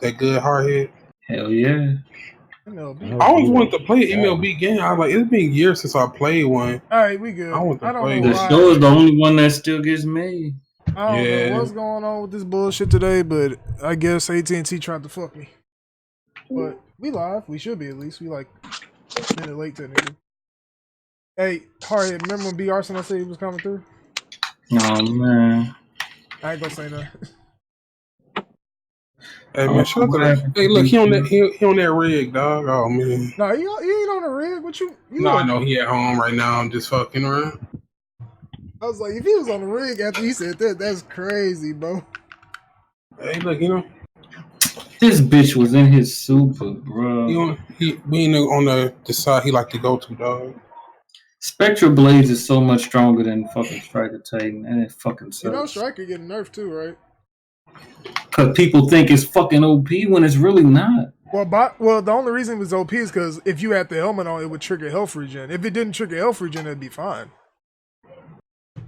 That good Hardhead. Hell yeah. I always wanted to play an MLB game. I was like, it's been years since I played one. All right, we good. I want to play The one. show is the only one that still gets made. I don't know what's going on with this bullshit today, but I guess AT&T tried to fuck me. But we live. We should be at least. We like a minute late technically. Hey, Hardhead, remember when B. Arsenal said he was coming through? Oh man. I ain't gonna say nothing. Hey man, shut up. Hey, look, he on that rig, dog. Oh man. No, he ain't on the rig. What you no, I know he at home right now. I'm just fucking around. I was like, if he was on the rig after he said that, that's crazy, bro. Hey, look, this bitch was in his super, bro. We ain't on the side he like to go to, dog. Spectra Blades is so much stronger than fucking Striker Titan, and it fucking sucks. You know, Striker getting nerfed too, right? Because people think it's fucking OP when it's really not. Well, the only reason it was OP is because if you had the helmet on, it would trigger health regen. If it didn't trigger health regen, it'd be fine.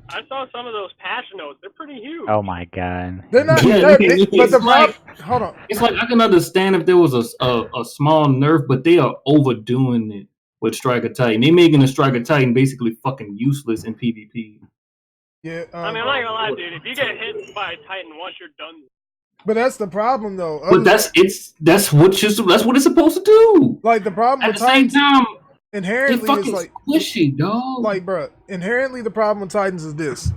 I saw some of those patch notes. They're pretty huge. Oh my god. They're not. But the problem. Hold on. It's like I can understand if there was a small nerf, but they are overdoing it with Striker Titan. They making the Striker Titan basically fucking useless in PvP. Yeah. I mean, I'm not gonna lie, dude. If you get hit by a Titan once, you're done. But that's the problem, though. But that's what it's supposed to do. Like the problem at with the same time. Inherently, fucking it's like squishy, dog. Like, bro, inherently the problem with Titans is this: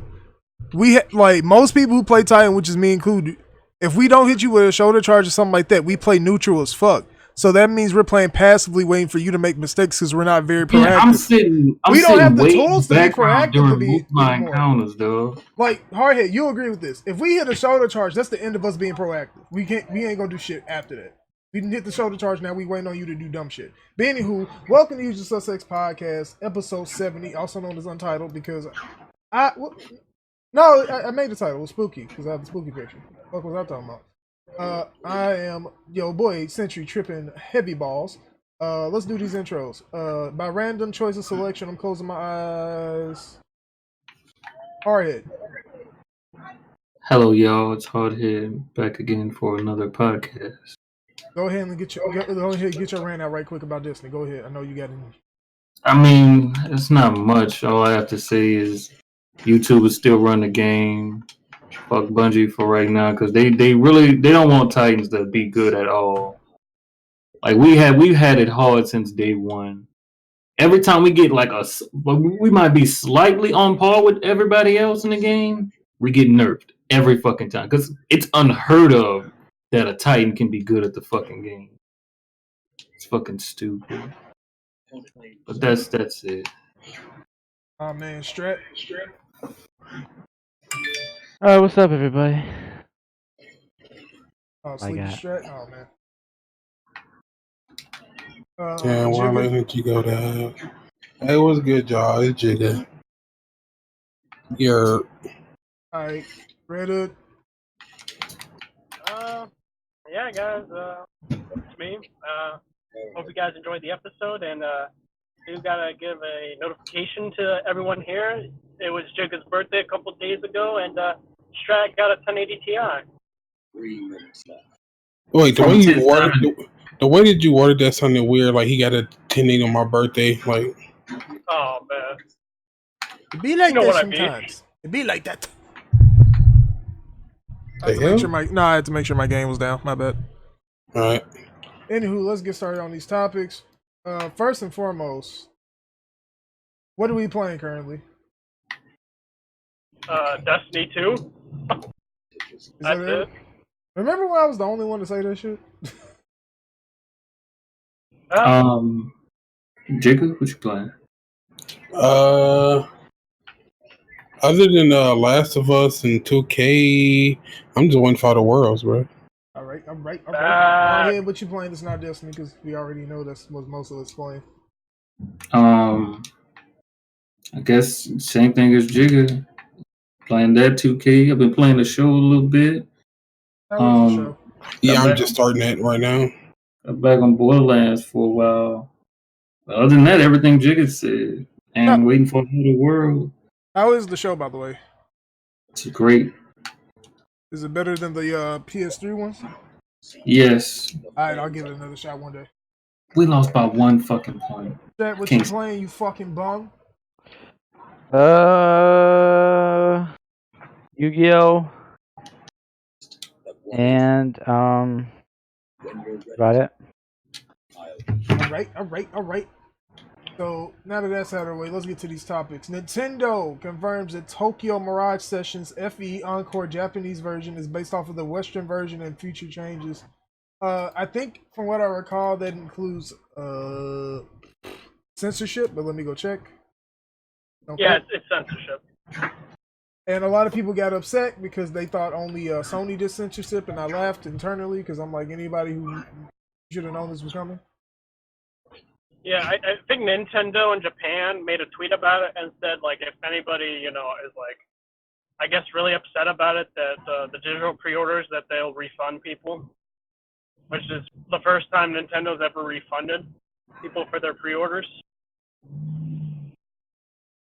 like most people who play Titan, which is me included, if we don't hit you with a shoulder charge or something like that, we play neutral as fuck. So that means we're playing passively, waiting for you to make mistakes because we're not very proactive. Yeah, I'm sitting have the tools to be proactive during to be my encounters, though. Like Hardhead, you agree with this? If we hit a shoulder charge, that's the end of us being proactive. We ain't gonna do shit after that. We didn't hit the shoulder charge. Now we waiting on you to do dumb shit. But anywho, welcome to Usual Suspects Podcast, episode 70, also known as Untitled, because I made the title. It was spooky because I have the spooky picture. What was I talking about? I am yo boy Sentry tripping heavy balls. Let's do these intros. By random choice of selection, I'm closing my eyes. Hardhead. Hello, y'all. It's Hardhead back again for another podcast. Go ahead and get your rant out right quick about Disney. Go ahead. I know you got it. I mean, it's not much. All I have to say is YouTube is still running the game. Fuck Bungie for right now because they don't want Titans to be good at all. Like we've had it hard since day one. Every time we get we might be slightly on par with everybody else in the game, we get nerfed every fucking time because it's unheard of that a Titan can be good at the fucking game. It's fucking stupid. But that's it. Oh man, Strat. What's up, everybody? Oh, Sleepy Strat. Oh man. Yeah, why let you go down? Hey, what's good, y'all? It's Jigga. You're. Alright, Redhood. Yeah, guys. It's me. Hope you guys enjoyed the episode, and we've got to give a notification to everyone here. It was Jigga's birthday a couple days ago, and Strat got a 1080 Ti. 3 minutes left. Wait, the way that you worded that sounded weird. Like he got a 1080 on my birthday. Like, oh man, it be like that sometimes. It be like that. I had to make sure my game was down. My bad. All right. Anywho, let's get started on these topics. First and foremost, what are we playing currently? Destiny 2. That's it. Remember when I was the only one to say that shit? Jigga, what you playing? Other than Last of Us and 2K, I'm just waiting for the Worlds, bro. All right. Go ahead, what you playing that's not Destiny, because we already know that's what most of us playing. I guess same thing as Jigga. Playing that 2K. I've been playing the show a little bit. How was the show? Yeah, I'm just starting that right now. I'm back on Borderlands for a while. But other than that, everything Jigga said. And waiting for another world. How is the show, by the way? It's great. Is it better than the PS3 ones? Yes. All right, I'll give it another shot one day. We lost by 1 fucking point. Strat, what you playing, you fucking bum? Yu-Gi-Oh! And about it. All right. So now that that's out of the way, let's get to these topics. Nintendo confirms that Tokyo Mirage Sessions FE Encore Japanese version is based off of the Western version and future changes. I think from what I recall, that includes censorship, but let me go check. Okay. Yeah, it's censorship. And a lot of people got upset because they thought only Sony did censorship, and I laughed internally because I'm like, anybody who should have known this was coming. Yeah, I think Nintendo in Japan made a tweet about it and said, like, if anybody, is like, I guess really upset about it, that the digital pre-orders, that they'll refund people, which is the first time Nintendo's ever refunded people for their pre-orders.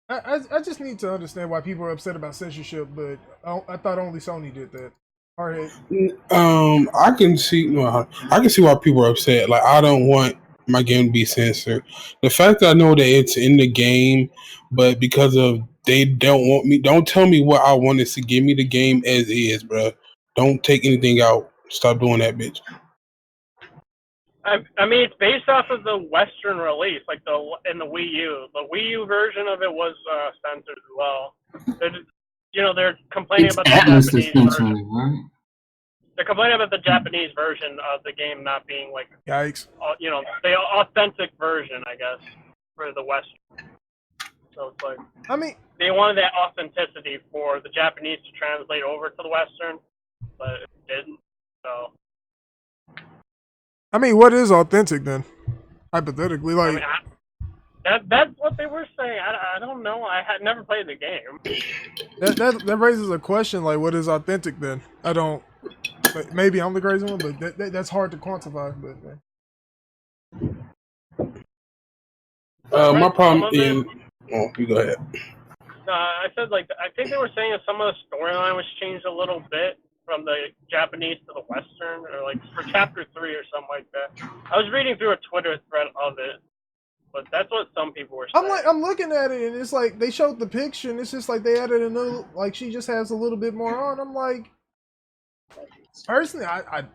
I just need to understand why people are upset about censorship, but I thought only Sony did that. Hardhead. I can see why people are upset. Like, I don't want my game to be censored. The fact that I know that it's in the game, but because of they don't tell me what I want is to give me the game as is, bro. Don't take anything out. Stop doing that, bitch. I mean, it's based off of the Western release, like in the Wii U. The Wii U version of it was censored as well. They're complaining about the Japanese version. Right? They're complaining about the Japanese version of the game not being like, yikes, the authentic version, I guess, for the Western. So it's like, I mean, they wanted that authenticity for the Japanese to translate over to the Western, but it didn't. So, I mean, what is authentic then? Hypothetically, like, that's what they were saying. I don't know. I had never played the game. That raises a question. Like, what is authentic then? I don't. Maybe I'm the crazy one, but that's hard to quantify. But my problem is. Oh, you go ahead. I said, like, I think they were saying that some of the storyline was changed a little bit from the Japanese to the Western, or like for Chapter 3 or something like that. I was reading through a Twitter thread of it, but that's what some people were saying. I'm looking at it, and it's like they showed the picture, and it's just like they added another, like she just has a little bit more on. I'm like, personally, I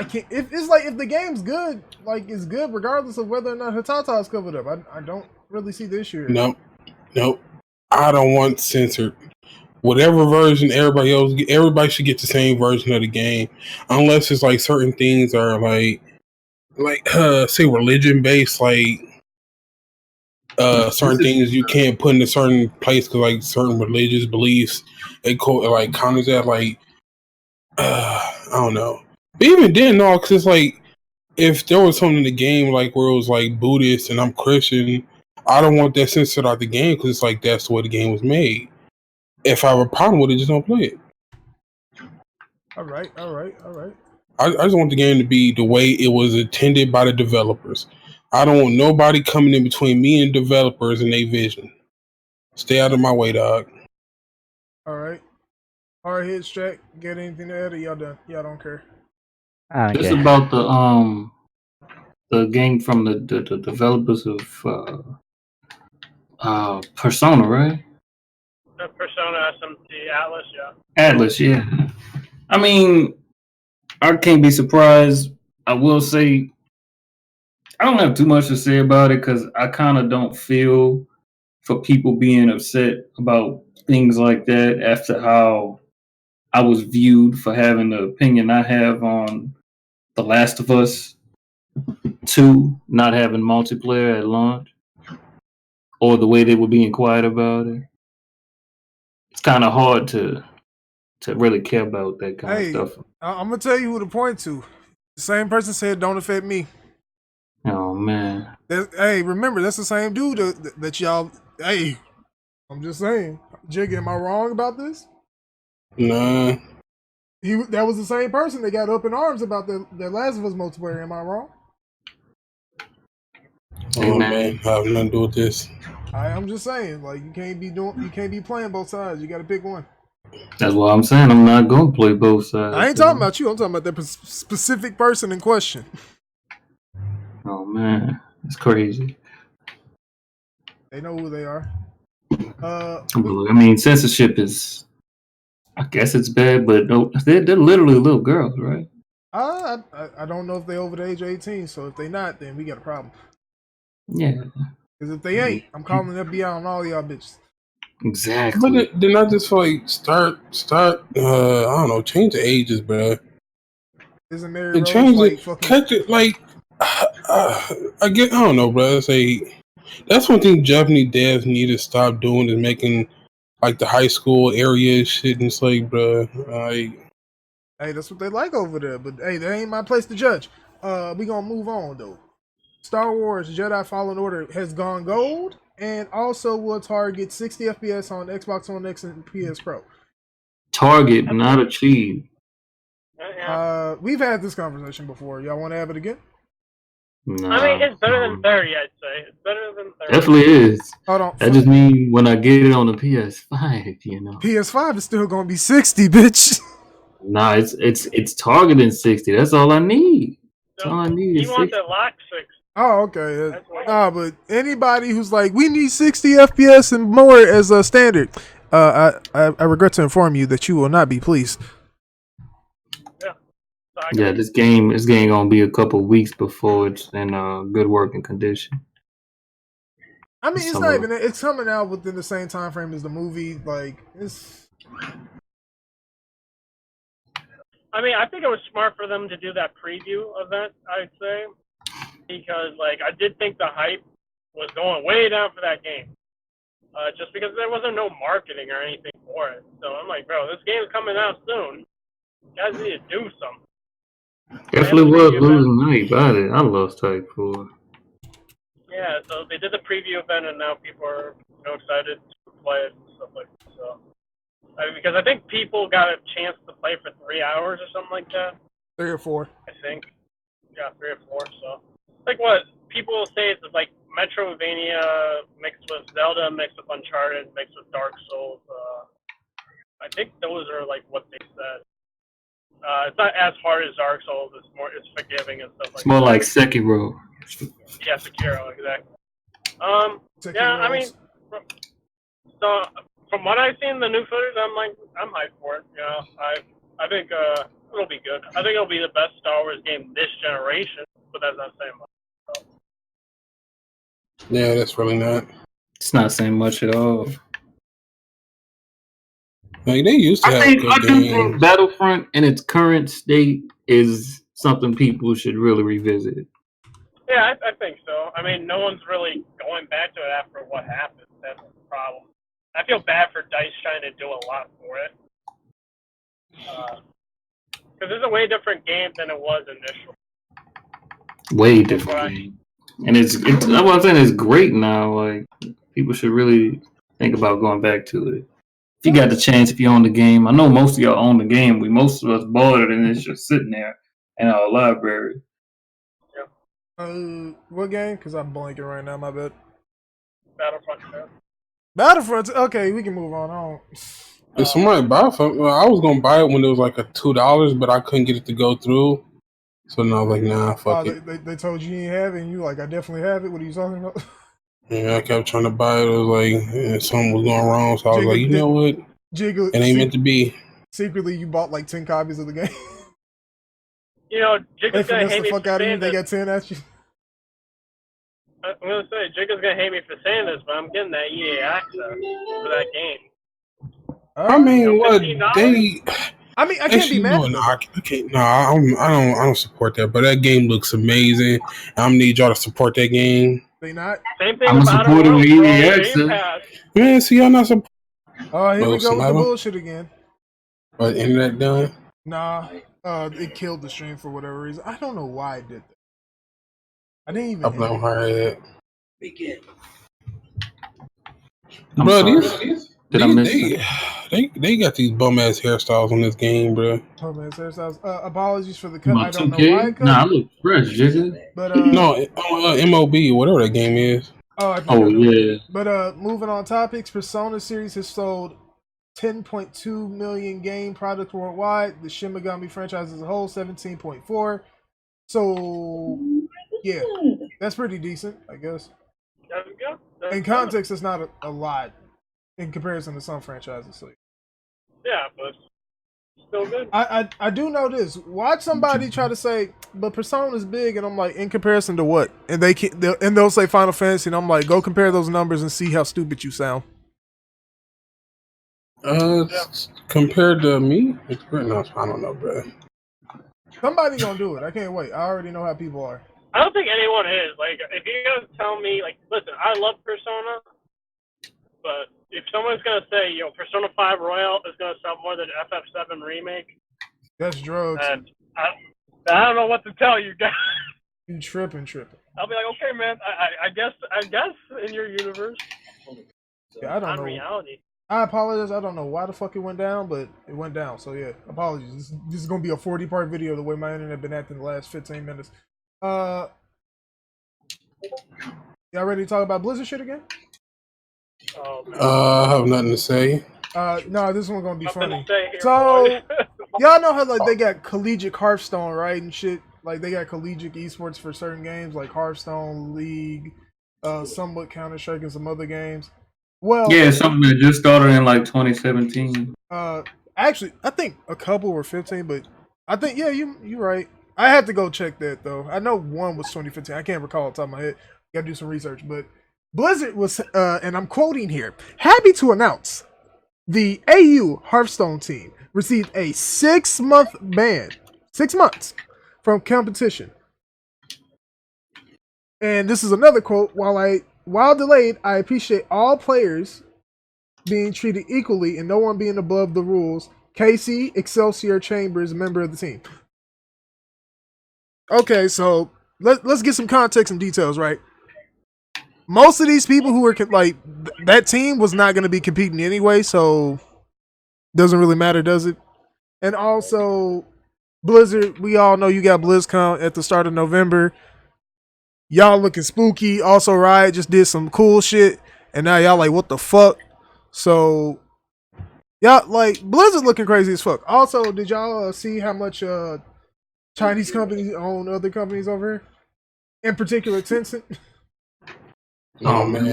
can't. If it's like if the game's good, like it's good regardless of whether or not Hatata is covered up. I don't really see the issue here. Nope. I don't want censored. Whatever version everybody should get the same version of the game, unless it's like certain things are like say religion based, like certain things you can't put in a certain place because like certain religious beliefs it like counters that, like I don't know. But even then, no, because it's like if there was something in the game like where it was like Buddhist and I'm Christian, I don't want that censored out the game because it's like that's the way the game was made. If I have a problem with it, just don't play it. All right. I just want the game to be the way it was intended by the developers. I don't want nobody coming in between me and developers and their vision. Stay out of my way, dog. All right. Hardhead, Strat, get anything to add, or y'all done? Y'all don't care. It's about the game from the developers of Persona, right? Persona SMT Atlas, yeah. Atlas, yeah. I mean, I can't be surprised. I will say, I don't have too much to say about it because I kind of don't feel for people being upset about things like that after how I was viewed for having the opinion I have on The Last of Us 2 not having multiplayer at launch, or the way they were being quiet about it. It's kind of hard to really care about that kind of stuff. I'm gonna tell you who to point to. The same person said, "Don't affect me." Oh man. Remember that's the same dude that y'all. Hey, I'm just saying. Jig, am I wrong about this? Nah. That was the same person that got up in arms about the Last of Us multiplayer. Am I wrong? Oh man, I have nothing to do with this. I'm just saying, like you can't be playing both sides. You got to pick one. That's what I'm saying. I'm not going to play both sides. I ain't talking about you. I'm talking about that specific person in question. Oh, man. It's crazy. They know who they are. I mean, censorship is, I guess it's bad, but no, they're literally little girls, right? I don't know if they're over the age of 18, so if they not, then we got a problem. Yeah. Because if they ain't, I'm calling FBI on all y'all bitches. Exactly. But then I just like start. I don't know, change the ages, bro. Isn't Mary And Rose change like it, fucking? catch it, like I don't know, bro. That's one thing Japanese dads need to stop doing is making like the high school area shit. And it's like, bro, Hey, that's what they like over there. But hey, that ain't my place to judge. We gonna move on though. Star Wars Jedi Fallen Order has gone gold and also will target 60 FPS on Xbox One X and PS Pro. Target, not achieve. We've had this conversation before. Y'all want to have it again? Nah, I mean, it's better than 30, I'd say. It's better than 30. Definitely is. Hold on. That just means when I get it on the PS5, you know. PS5 is still gonna be 60, bitch. Nah, it's targeting 60. That's all I need. That's all I need is You want 60. the lock 6. Oh, okay. Nah, but anybody who's like, we need 60 FPS and more as a standard, I regret to inform you that you will not be pleased. Yeah, this game gonna be a couple weeks before it's in good working condition. I mean, it's not even. It's coming out within the same time frame as the movie. Like, it's. I mean, I think it was smart for them to do that preview event, I'd say, because like I did think the hype was going way down for that game, just because there wasn't no marketing or anything for it. So I'm like, bro, this game's coming out soon. You guys need to do something. Definitely was losing money about it. I lost Type 4. Yeah, so they did the preview event, and now people are excited to play it and stuff like that. So, because I think people got a chance to play for 3 hours or something like that. 3 or 4. I think. Yeah, 3 or 4. So, like what people say it's like Metrovania mixed with Zelda, mixed with Uncharted, mixed with Dark Souls. I think those are like what they said. It's not as hard as Dark Souls. It's forgiving and stuff like that. It's more like Sekiro. Yeah, Sekiro, exactly. Yeah, I mean, from what I've seen, the new footage, I'm hyped for it. You know, I think it'll be good. I think it'll be the best Star Wars game this generation, but that's not saying much. So. Yeah, that's really not. It's not saying much at all. Like, they used to have good do games. think Battlefront in its current state is something people should really revisit. Yeah, I think so. I mean, no one's really going back to it after what happened. That's the problem. I feel bad for DICE trying to do a lot for it. Because it's a way different game than it was initially. Way different game. And it's what I'm saying, it's great now. Like, people should really think about going back to it. If you got the chance, if you own the game. I know most of y'all own the game. Most of us bought it and it's just sitting there in our library. What game? Because I'm blanking right now, my bad. Battlefront 2. Battlefront, okay, we can move on. If somebody buy it, I was going to buy it when it was like $2, but I couldn't get it to go through. So now I was like, nah, fuck it. They told you ain't have it, and you like, I definitely have it. What are you talking about? Yeah, I kept trying to buy it. It was like something was going wrong. So I was like, you know what? It ain't meant to be. Secretly, you bought like 10 copies of the game. You know, Jigga's gonna hate me for saying this. They got 10 at you. I'm gonna say Jigga's gonna hate me for saying this, but I'm getting that EA access for that game. I mean, what they? I mean, I can't be mad. I can't. No, I don't support that. But that game looks amazing. I need y'all to support that game. They not. Same thing I'm supporting with EA access. Man, see, y'all not supporting. Oh, here we go with the bullshit again. But internet done? Nah. It killed the stream for whatever reason. I don't know why it did that. I didn't even. I blame Hardhead. Begin. Bro, they got these bum ass hairstyles on this game, bro. Bum ass hairstyles. Apologies for the cut. I don't know why it cut. Nah, I look fresh, Jigga. But no, MOB or whatever that game is. Oh, yeah. But moving on topics, Persona series has sold 10.2 million game products worldwide. The Shin Megami franchise as a whole, 17.4. So, yeah, that's pretty decent, I guess. There we go. In context, it's not a lot in comparison to some franchises. So. Yeah, but still good. I do know this. Watch somebody try to say, but Persona's big, and I'm like, in comparison to what? And they'll say Final Fantasy, and I'm like, go compare those numbers and see how stupid you sound. Compared to me, it's great. No, I don't know, bro. Somebody gonna do it. I can't wait. I already know how people are. I don't think anyone is. Like, if you guys tell me, like, listen, I love Persona, but if someone's gonna say, Persona 5 Royal is gonna sell more than FF7 Remake, that's drugs. And I don't know what to tell you guys. You tripping. I'll be like, okay, man. I guess in your universe. Yeah, I don't know. Reality. I apologize. I don't know why the fuck it went down, but it went down. So yeah, apologies. This is gonna be a 40-part video the way my internet been acting the last 15 minutes. Y'all ready to talk about Blizzard shit again? I have nothing to say. No, this one's gonna be funny. Here, so y'all know how like they got collegiate Hearthstone, right, and shit. Like they got collegiate esports for certain games, like Hearthstone, League, somewhat Counter-Strike, and some other games. Well, yeah, something that just started in like 2017. Actually, I think a couple were 15, but I think you're right. I have to go check that though. I know one was 2015. I can't recall off the top of my head. Got to do some research, but Blizzard was, and I'm quoting here, happy to announce the AU Hearthstone team received a 6-month ban, 6 months from competition. And this is another quote. While delayed, I appreciate all players being treated equally and no one being above the rules. Casey Excelsior Chambers, member of the team. Okay, so let's get some context and details, right? Most of these people who were like that team was not going to be competing anyway, so doesn't really matter, does it? And also, Blizzard, we all know you got BlizzCon at the start of November. Y'all looking spooky. Also, Riot just did some cool shit, and now y'all like, what the fuck? So, y'all like Blizzard looking crazy as fuck. Also, did y'all see how much Chinese companies own other companies over here? In particular, Tencent. Oh man,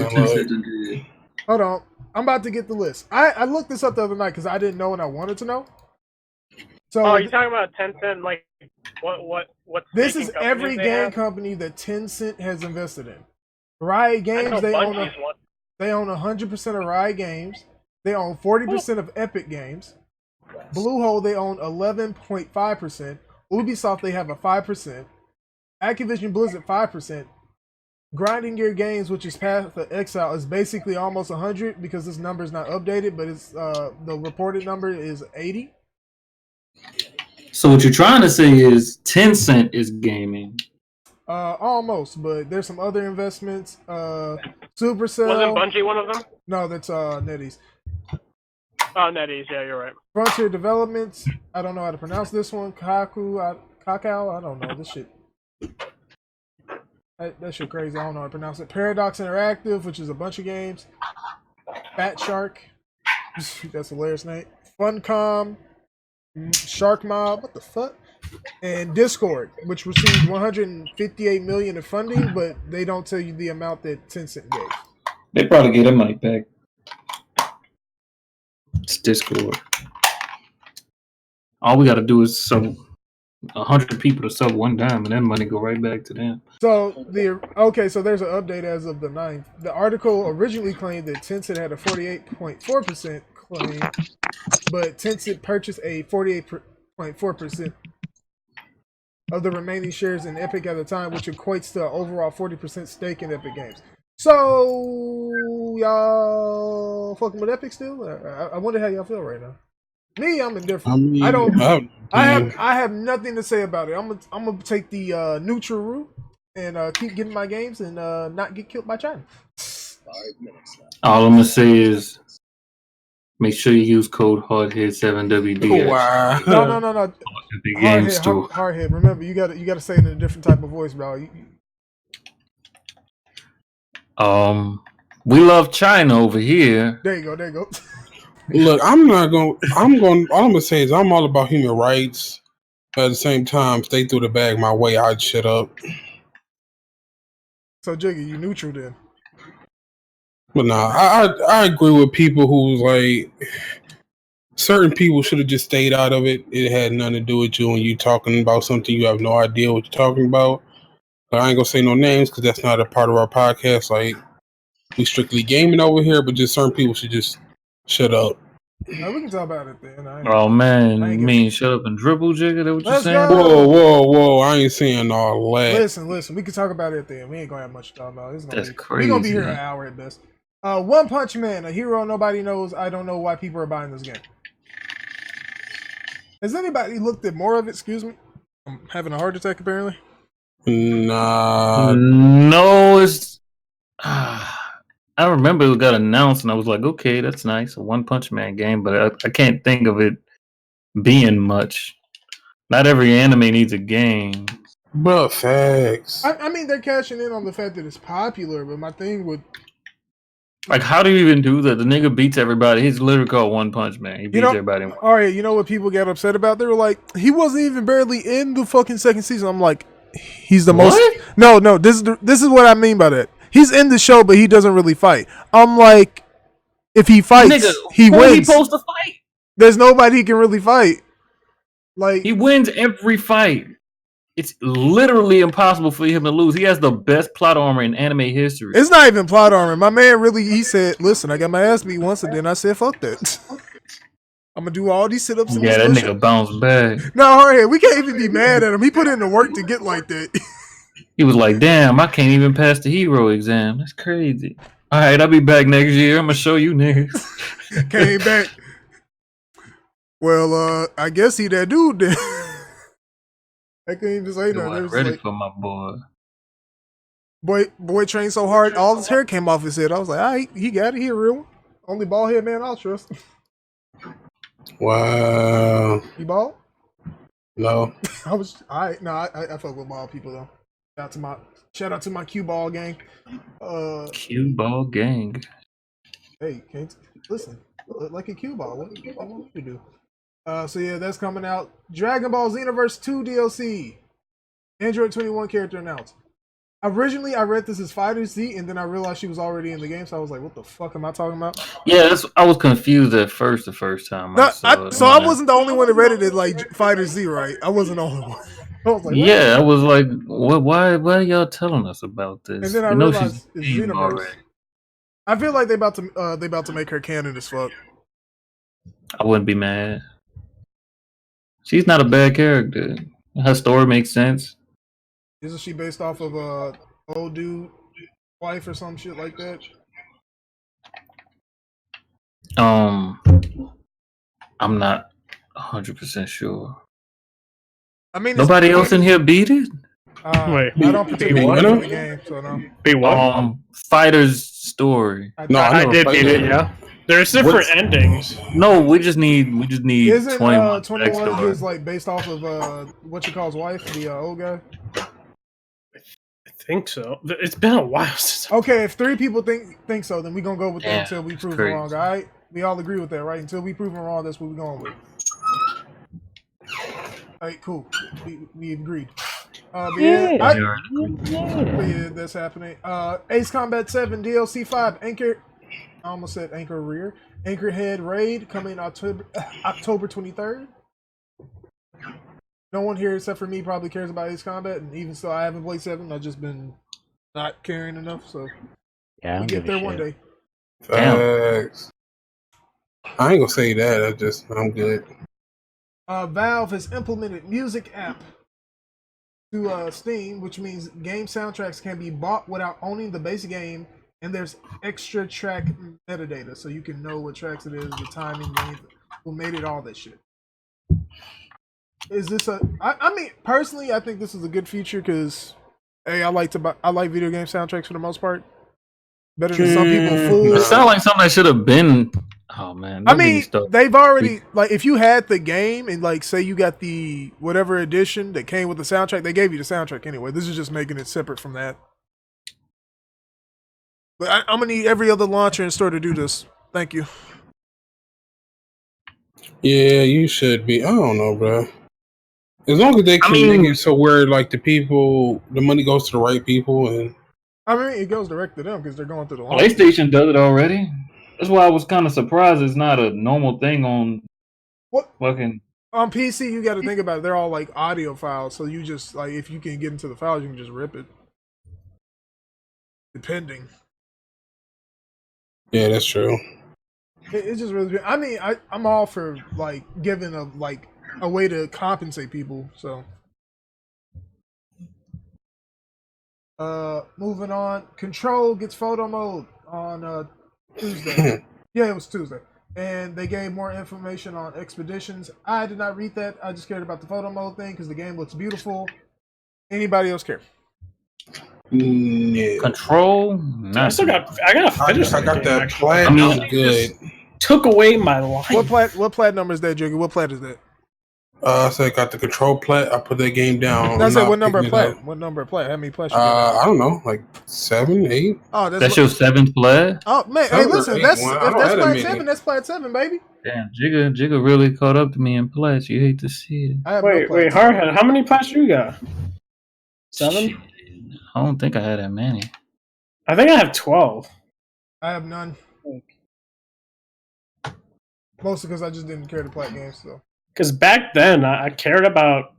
hold on. I'm about to get the list. I looked this up the other night because I didn't know and I wanted to know. So, you're talking about Tencent? Like, what? This is every game company that Tencent has invested in. Riot Games, they own 100% of Riot Games. They own 40% of Epic Games. Bluehole, they own 11.5%. Ubisoft, they have a 5%. Activision Blizzard, 5%. Grinding Gear Games, which is Path of Exile, is basically almost 100 because this number is not updated, but it's the reported number is 80. So what you're trying to say is Tencent is gaming. Almost, but there's some other investments. Supercell. Wasn't Bungie one of them? No, that's NetEase. Oh, NetEase, yeah, you're right. Frontier Developments, I don't know how to pronounce this one. Kakao, I don't know this shit. That shit crazy. I don't know how to pronounce it. Paradox Interactive, which is a bunch of games. Fat Shark, that's a hilarious name. Funcom, Shark Mob, what the fuck? And Discord, which received 158 million in funding, but they don't tell you the amount that Tencent gave. They probably get their money back. It's Discord. All we got to do is sub 100 people to sub one dime, and that money go right back to them. So so there's an update as of the 9th. The article originally claimed that Tencent had a 48.4% claim, but Tencent purchased a 48.4% of the remaining shares in Epic at the time, which equates to an overall 40% stake in Epic Games. So y'all fucking with Epic still? I wonder how y'all feel right now. Me, I'm indifferent. I have nothing to say about it. I'm gonna take the neutral route and keep getting my games and not get killed by China. 5 minutes left. All I'm gonna say is make sure you use code Hardhead7WD. Wow. No. Hardhead. Remember, you gotta say it in a different type of voice, bro. We love China over here. There you go. Look, I'm not going. I'm going. All I'm gonna say is I'm all about human rights. But at the same time, if they threw the bag my way, I'd shut up. So Jiggy, you neutral then? But nah, I agree with people who's like certain people should have just stayed out of it. It had nothing to do with you, and you talking about something you have no idea what you're talking about. But I ain't gonna say no names because that's not a part of our podcast. Like we strictly gaming over here, but just certain people should just shut up. We can talk about it then. Oh man, I ain't you get mean shut up and dribble, Jigga? That what you Let's saying? go. Whoa! I ain't saying all that. Listen. We can talk about it then. We ain't gonna have much to talk about. That's We're crazy. gonna be here an hour at best. One Punch Man, a hero nobody knows. I don't know why people are buying this game. Has anybody looked at more of it? Excuse me. I'm having a heart attack apparently. Nah. No, it's. I remember it got announced, and I was like, okay, that's nice, a One Punch Man game, but I can't think of it being much. Not every anime needs a game. But facts. I mean, they're cashing in on the fact that it's popular, but my thing would. Like, how do you even do that? The nigga beats everybody. He's literally called One Punch Man. He beats everybody. All right, you know what people get upset about? They were like, he wasn't even barely in the fucking second season. I'm like, he's the most. No, this is what I mean by that. He's in the show, but he doesn't really fight. I'm like, if he fights, Nigga, he who wins. he supposed to fight? There's nobody he can really fight. Like he wins every fight. It's literally impossible for him to lose. He has the best plot armor in anime history. It's not even plot armor. My man really, he said, listen, I got my ass beat once, and then I said, fuck that. I'm gonna do all these sit-ups. Yeah, that nigga bounced back. No, Hardhead, we can't even be mad at him. He put in the work to get like that. He was like, damn, I can't even pass the hero exam. That's crazy. All right, I'll be back next year. I'm gonna show you niggas. Came back. Well, I guess he that dude then. I couldn't even say nothing. Ready for my boy. Boy trained so hard, all his hair came off his head. I was like, all right, he got it. He a real one. Only bald head man I'll trust. Wow. You bald? No. I was. I fuck with bald people though. Shout out to my cue ball gang. Cue ball gang. Hey, can't listen. Look like a cue ball. What do you want me to do? So yeah, that's coming out. Dragon Ball Xenoverse 2 DLC. Android 21 character announced. Originally, I read this as Fighter Z, and then I realized she was already in the game, so I was like, "What the fuck am I talking about?" Yeah, I was confused at first. The first time I saw it. So I wasn't the only one that read it as like Fighter Z, right? I wasn't the only one. I was like, yeah, I was like, "What? Why are y'all telling us about this?" And then I realized it's Xenoverse. I feel like they about to make her canon as fuck. I wouldn't be mad. She's not a bad character. Her story makes sense. Isn't she based off of a old dude wife or some shit like that? I'm not 100% sure. I mean, nobody else in here beat it. Wait, I don't participate in the game, so no. Beat what? Fighter's story. I did beat it. Yeah. There's different endings. No, we just need Isn't 21 his like based off of what you call his wife, the old guy? I think so. It's been a while since. Okay, if 3 people think so, then we gonna go with that until we prove crazy. them wrong. All right, we all agree with that, right? Until we prove them wrong, that's what we're going with. All right, cool. We agreed. Yeah, that's happening. Ace Combat 7 DLC 5 Anchor. I almost said Anchor Rear. Anchorhead Raid coming October 23rd. No one here except for me probably cares about Ace Combat, and even so, I haven't played 7. I've just been not caring enough. So yeah, we get there one day. Facts. I ain't gonna say that. I'm good. Valve has implemented music app to Steam, which means game soundtracks can be bought without owning the base game, and there's extra track metadata, so you can know what tracks it is, the timing, who made it, all that shit. Is this I mean, personally, I think this is a good feature because, hey, I like video game soundtracks for the most part. Better than some people fool. It sounds like something that should have been. Oh man! I mean, they've already like if you had the game and like say you got the whatever edition that came with the soundtrack, they gave you the soundtrack anyway. This is just making it separate from that. But I'm gonna need every other launcher and store to do this. Thank you. Yeah, you should be. I don't know, bro. As long as they can make it so where like the money goes to the right people, and I mean, it goes direct to them because they're going through the launch. PlayStation does it already. That's why I was kind of surprised it's not a normal thing on What? fucking. On PC, you got to think about it. They're all like audio files, so you just like if you can get into the files, you can just rip it. Depending. yeah, that's true. It's just really. I mean, I'm all for like giving a way to compensate people. So, moving on. Control gets photo mode on Tuesday. Yeah, it was Tuesday, and they gave more information on expeditions. I did not read that. I just cared about the photo mode thing because the game looks beautiful. Anybody else care? Yeah. Control. I gotta finish. I got that plat. I mean, good. Took away my life. What plat number is that, Jiggy? What plat is that? So I got the control plat. I put that game down. I said what number of plat? What number of plat? How many plats? I don't know, like 7, 8. Oh, that's your 7th plat. Oh man, hey, listen, if that's plat 7, that's plat 7, baby. Damn, Jigga really caught up to me in plats. You hate to see it. Wait, Hardhead, how many plats you got? 7? Shit. I don't think I had that many. I think I have 12. I have none. Mostly because I just didn't care to play games, so. Because back then, I cared about.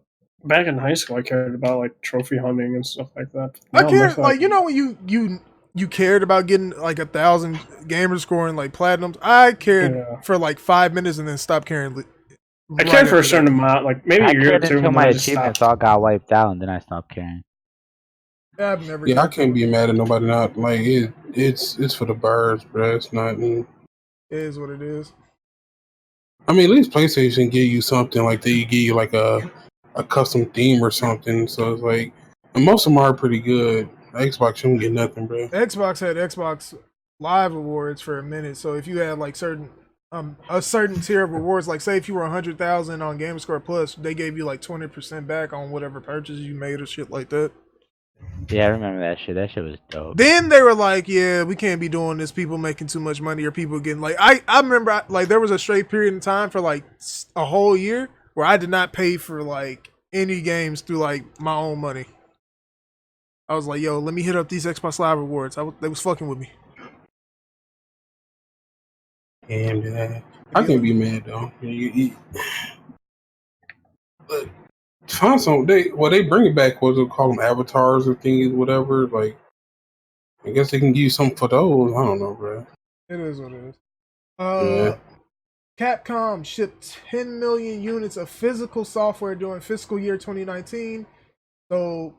Back in high school, I cared about like trophy hunting and stuff like that. I cared, like you know, when you cared about getting like 1,000 gamer score and like platinums. I cared for like 5 minutes and then stopped caring. I cared for a certain amount, like maybe a year or two. Until my achievements all got wiped out, and then I stopped caring. I've never. Yeah, I can't be mad at nobody. Not like it's for the birds, bro. It's not. It is what it is. I mean, at least PlayStation give you something like they give you like a custom theme or something. So it's like, and most of them are pretty good. Xbox, you don't get nothing, bro. Xbox had Xbox Live awards for a minute. So if you had like a certain tier of rewards, like say if you were 100,000 on GameScore Plus, they gave you like 20% back on whatever purchase you made or shit like that. Yeah, I remember that shit. That shit was dope. Then they were like, yeah, we can't be doing this. People making too much money or people getting like, I remember like there was a straight period in time for like a whole year where I did not pay for like any games through like my own money. I was like, yo, let me hit up these Xbox Live rewards. They was fucking with me. And I can't be mad though. But find some they bring it back. What do they call them, avatars or things, whatever. Like, I guess they can give you something for those. I don't know, bro. It is what it is. Yeah. Capcom shipped 10 million units of physical software during fiscal year 2019. So,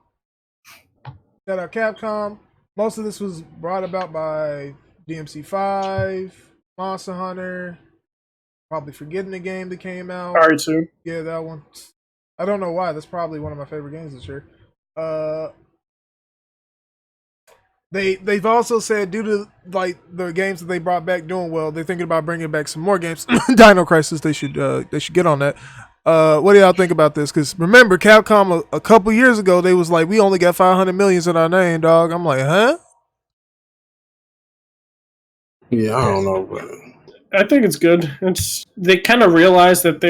shout out Capcom. Most of this was brought about by DMC5, Monster Hunter. Probably forgetting the game that came out. R2. Yeah, that one. I don't know why. That's probably one of my favorite games this year. They've also said due to like the games that they brought back doing well, they're thinking about bringing back some more games. Dino Crisis, they should get on that. What do y'all think about this? Because remember, Capcom a couple years ago, they was like, we only got 500 millions in our name, dog. I'm like, huh? Yeah, I don't know, but I think it's good. They kind of realize that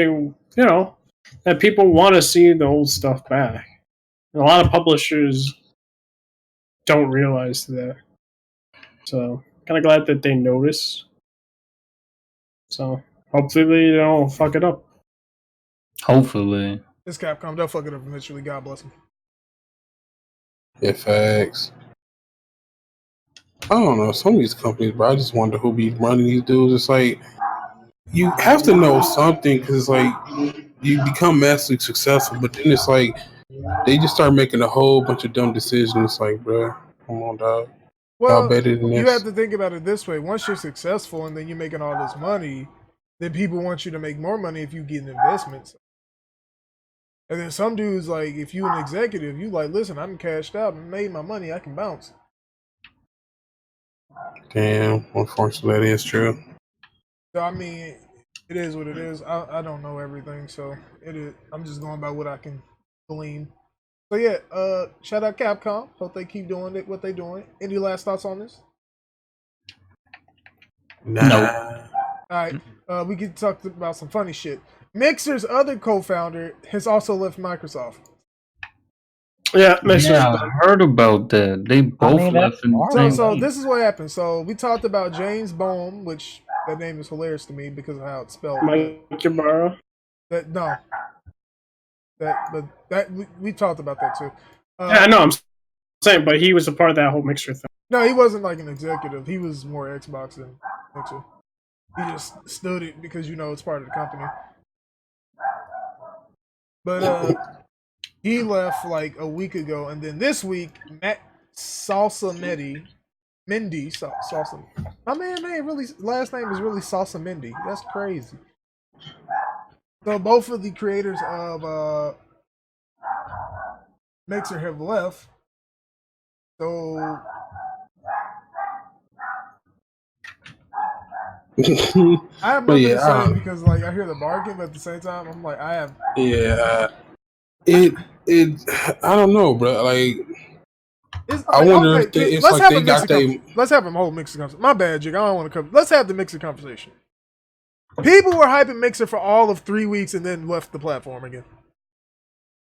that people want to see the old stuff back. And a lot of publishers don't realize that. So, kind of glad that they notice. So, hopefully they don't fuck it up. Hopefully. It's Capcom. They'll fuck it up eventually. God bless them. yeah, facts. I don't know. Some of these companies, bro, I just wonder who be running these dudes. It's like, you have to know something because, like, you become massively successful, but then it's like, they just start making a whole bunch of dumb decisions. It's like, bro, come on, dog. Well, better than you this. have to think about it this way. Once you're successful and then you're making all this money, then people want you to make more money if you get investments. And then some dudes, like, if you an executive, you like, listen, I'm cashed out and made my money, I can bounce. Damn, unfortunately, that is true. So, I mean, it is what it is. I don't know everything, so it is. I'm just going by what I can glean. So, yeah, shout out Capcom. Hope they keep doing what they're doing. Any last thoughts on this? Nah. right, we can talk about some funny shit. Mixer's other co-founder has also left Microsoft. Yeah, Mixer's Yeah, I done. heard about that. They both mean, left that's in the normal. same So week. this is what happened. So we talked about James Bohm, which that name is hilarious to me because of how it's spelled. Mike Ybarra. But we talked about that too. Yeah, I know. I'm saying, but he was a part of that whole Mixer thing. No, he wasn't like an executive. He was more Xbox than Mixer. He just stood it because it's part of the company. But he left like a week ago, and then this week, Matt Salsa Mendy, Salsa. My man name last name is really Salsa Mendy. That's crazy. So both of the creators of Mixer have left. So I have nothing to say because like I hear the bargain, but at the same time I'm like I have. Yeah, it I don't know, bro. Like I wonder if it's like they got they. Let's have a whole Mixer conversation. My bad, Jig. I don't want to cover. Let's have the Mixer conversation. People were hyping Mixer for all of 3 weeks and then left the platform again.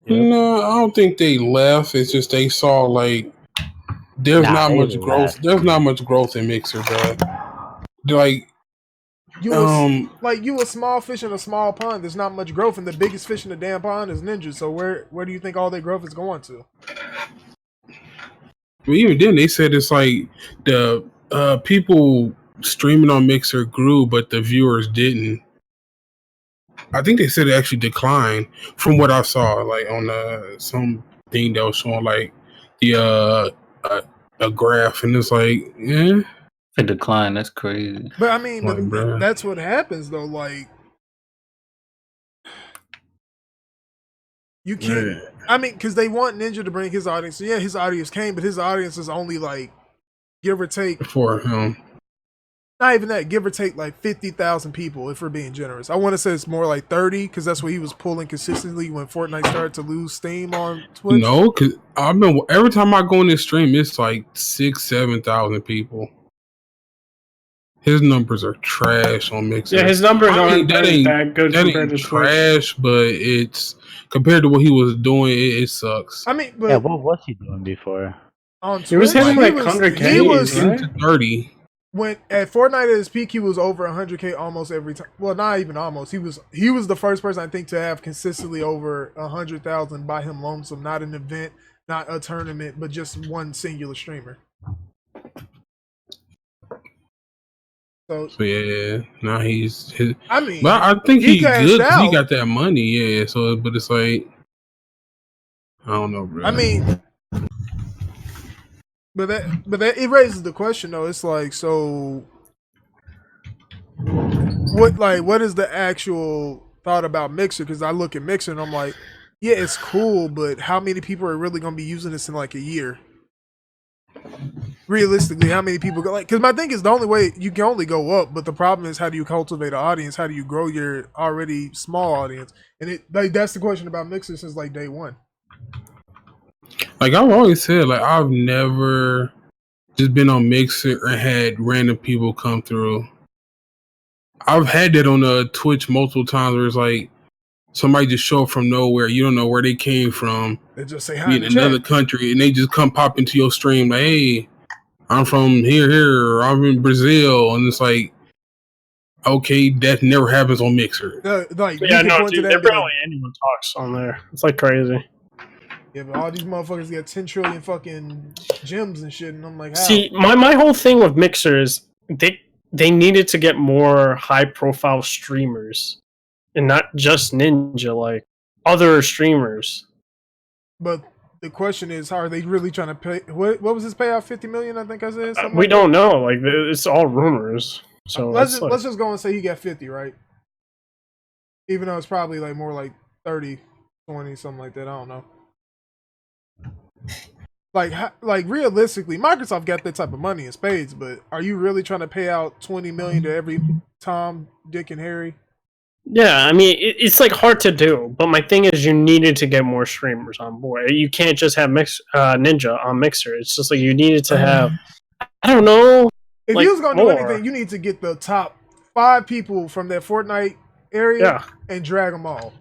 No, I don't think they left. It's just they saw like there's not much growth. There's not much growth in Mixer, bro. Like you a small fish in a small pond. There's not much growth, and the biggest fish in the damn pond is Ninja. So where do you think all their growth is going to? Well, even then, they said it's like the people streaming on Mixer grew, but the viewers didn't. I think they said it actually declined from what I saw, like on some thing that was showing like the a graph, and it's like, yeah, a decline. That's crazy. But I mean, that's what happens though. Like, you can't. Yeah. I mean, because they want Ninja to bring his audience. So yeah, his audience came, but his audience is only like, give or take, for him. Not even that, give or take like 50,000 people if we're being generous. I want to say it's more like 30 because that's what he was pulling consistently when Fortnite started to lose steam on Twitch. No, because I've been every time I go in this stream, it's like 6,000-7,000 people. His numbers are trash on Mixer. Yeah, his numbers aren't that good compared to trash, but it's compared to what he was doing, it sucks. I mean, but yeah, what was he doing before? On Twitch, he was hitting like 100K. He was into 30. When at Fortnite at his peak, he was over 100K almost every time. Well, not even almost. He was the first person I think to have consistently over 100,000 by him lonesome. Not an event, not a tournament, but just one singular streamer. So yeah, now he's. I mean, but I think he good. Out. He got that money, yeah. So, but it's like, I don't know, bro. I mean. But that it raises the question though. It's like, so what is the actual thought about Mixer? Because I look at Mixer and I'm like, yeah, it's cool, but how many people are really going to be using this in like a year? Realistically, how many people go like? Because my thing is the only way you can only go up, but the problem is how do you cultivate an audience? How do you grow your already small audience? And that's the question about Mixer since like day one. Like I've always said, like I've never just been on Mixer and had random people come through. I've had that on Twitch multiple times where it's like somebody just show up from nowhere. You don't know where they came from. They just say hi in another country, and they just come pop into your stream like, "Hey, I'm from here, or I'm in Brazil," and it's like, okay, that never happens on Mixer. Dude, there barely anyone talks on there. It's like crazy. Yeah, but all these motherfuckers got 10 trillion fucking gems and shit, and I'm like, how? See, my whole thing with Mixer is they needed to get more high profile streamers, and not just Ninja, like other streamers. But the question is, how are they really trying to pay? What was his payout? 50 million, I think I said. We don't know. Like it's all rumors. So let's just go and say he got 50, right? Even though it's probably like more like 30, 20, something like that. I don't know. Like realistically, Microsoft got that type of money in spades, but are you really trying to pay out 20 million to every Tom, Dick, and Harry? Yeah, I mean it's like hard to do, but my thing is you needed to get more streamers on board. You can't just have Ninja on Mixer. It's just like you needed to have, I don't know. If like you was gonna do anything, you need to get the top 5 people from that Fortnite area Yeah. and drag them all.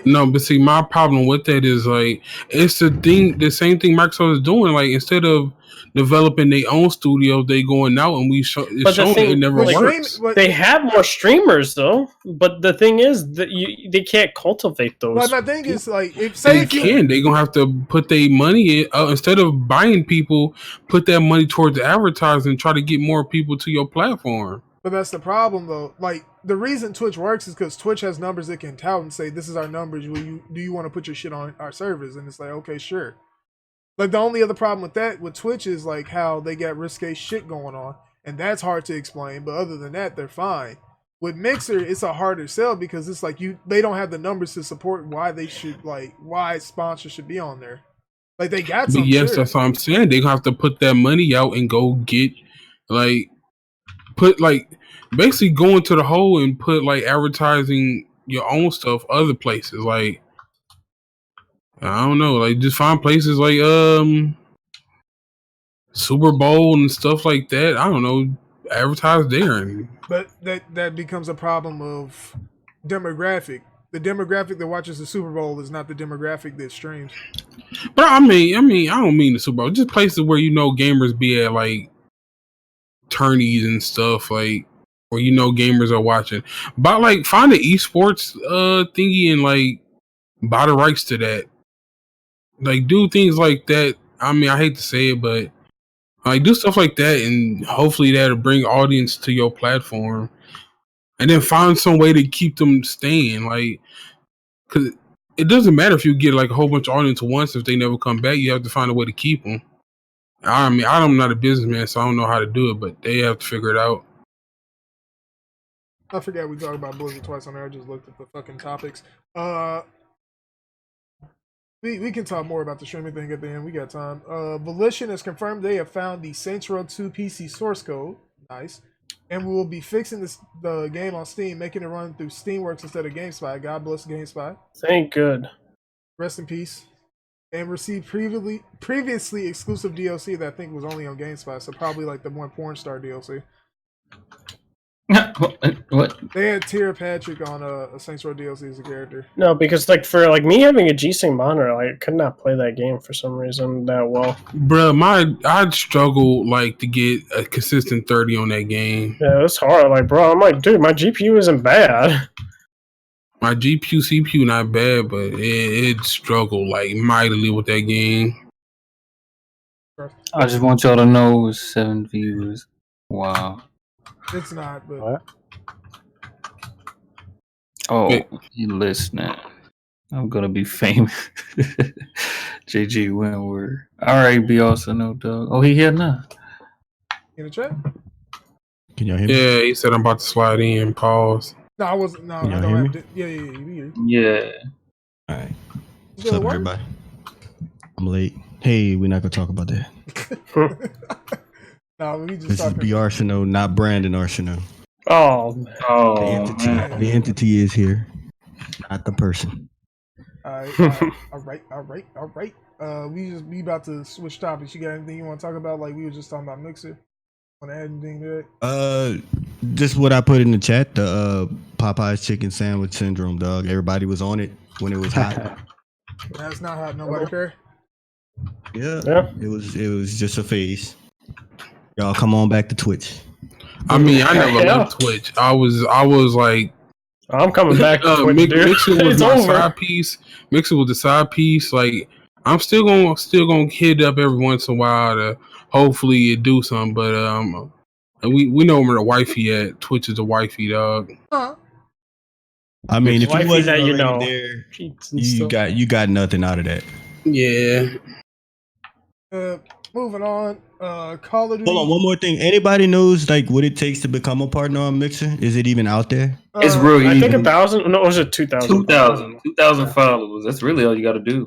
No, but see, my problem with that is like it's the same thing Microsoft is doing. Like instead of developing their own studio, they going out and it's But the showing thing- it never But works. They have more streamers though, but the thing is that they can't cultivate those. But my thing is like, if They gonna have to put their money in, instead of buying people, put that money towards advertising and try to get more people to your platform. But that's the problem, though. Like, the reason Twitch works is because Twitch has numbers it can tout and say, "This is our numbers. Do you want to put your shit on our servers?" And it's like, okay, sure. Like, the only other problem with that with Twitch is like how they got risque shit going on, and that's hard to explain. But other than that, they're fine. With Mixer, it's a harder sell because it's like they don't have the numbers to support why sponsors should be on there. Like, they got some. But yes, sure. that's what I'm saying. They gonna have to put that money out and go get basically go into the hole and put like advertising your own stuff other places. Like I don't know, like just find places like Super Bowl and stuff like that. I don't know, advertise there. But that becomes a problem of demographic. The demographic that watches the Super Bowl is not the demographic that streams. But I mean, I don't mean the Super Bowl. Just places where gamers be at, like tourneys and stuff, like where gamers are watching. But like, find an esports thingy and like buy the rights to that. Like, do things like that. I mean, I hate to say it, but like, do stuff like that, and hopefully that'll bring audience to your platform. And then find some way to keep them staying, like, because it doesn't matter if you get like a whole bunch of audience once. If they never come back, you have to find a way to keep them. I mean, I'm not a businessman, so I don't know how to do it, but they have to figure it out. I forgot we talked about Blizzard twice on there. I just looked at the fucking topics. We can talk more about the streaming thing at the end. We got time. Volition has confirmed they have found the Saints Row 2 PC source code. Nice. And we will be fixing the game on Steam, making it run through Steamworks instead of GameSpy. God bless GameSpy. Thank good. Rest in peace. And received previously exclusive DLC that I think was only on GameSpy, so probably like the more porn star DLC. What? They had Tira Patrick on a Saints Row DLC as a character. No, because like for like me having a G-Sync monitor, I could not play that game for some reason that well. Bruh, I'd struggle like to get a consistent 30 on that game. Yeah, it's hard. Like, bro, I'm like, dude, my GPU isn't bad. My GPU, CPU not bad, but it struggled like mightily with that game. I just want y'all to know it's 7 viewers. Wow. It's not, but what? Oh, you listening? I'm gonna be famous. JG Wentworth. Alright, be also no dog. Oh, he here now. In the chat? Can y'all hear me? Yeah, he said I'm about to slide in. Pause. No, I wasn't. No, Can I y'all don't hear have me? to. Yeah. Yeah. All right. You What's up, work? everybody? I'm late. Hey, we're not gonna talk about that. No, we just This is talking. B Arsenal, not Brandon Arsenal. Oh, The entity is here, not the person. All right. We about to switch topics. You got anything you want to talk about? Like we were just talking about Mixer. Want to add anything to that? Just what I put in the chat. The Popeye's chicken sandwich syndrome, dog. Everybody was on it when it was hot. That's not hot. Nobody care. Yeah. It was just a phase. Y'all come on back to Twitch. I mean, I never loved Twitch. I was like, I'm coming back to Twitch, dude. Mixer was It's my over. side piece. Mixer was the side piece. Like, I'm still gonna hit up every once in a while to hopefully it do something. But we know where the wifey at. Twitch is the wifey, dog. I mean, if you Wifey wasn't that you already know. there, Cheats and you stuff. got nothing out of that. Yeah. Moving on. Call of Duty. Hold on, one more thing. Anybody knows like what it takes to become a partner on Mixer? Is it even out there? It's real easy. I think 1,000. No, was it 2,000? 2,000 followers. That's really all you got to do.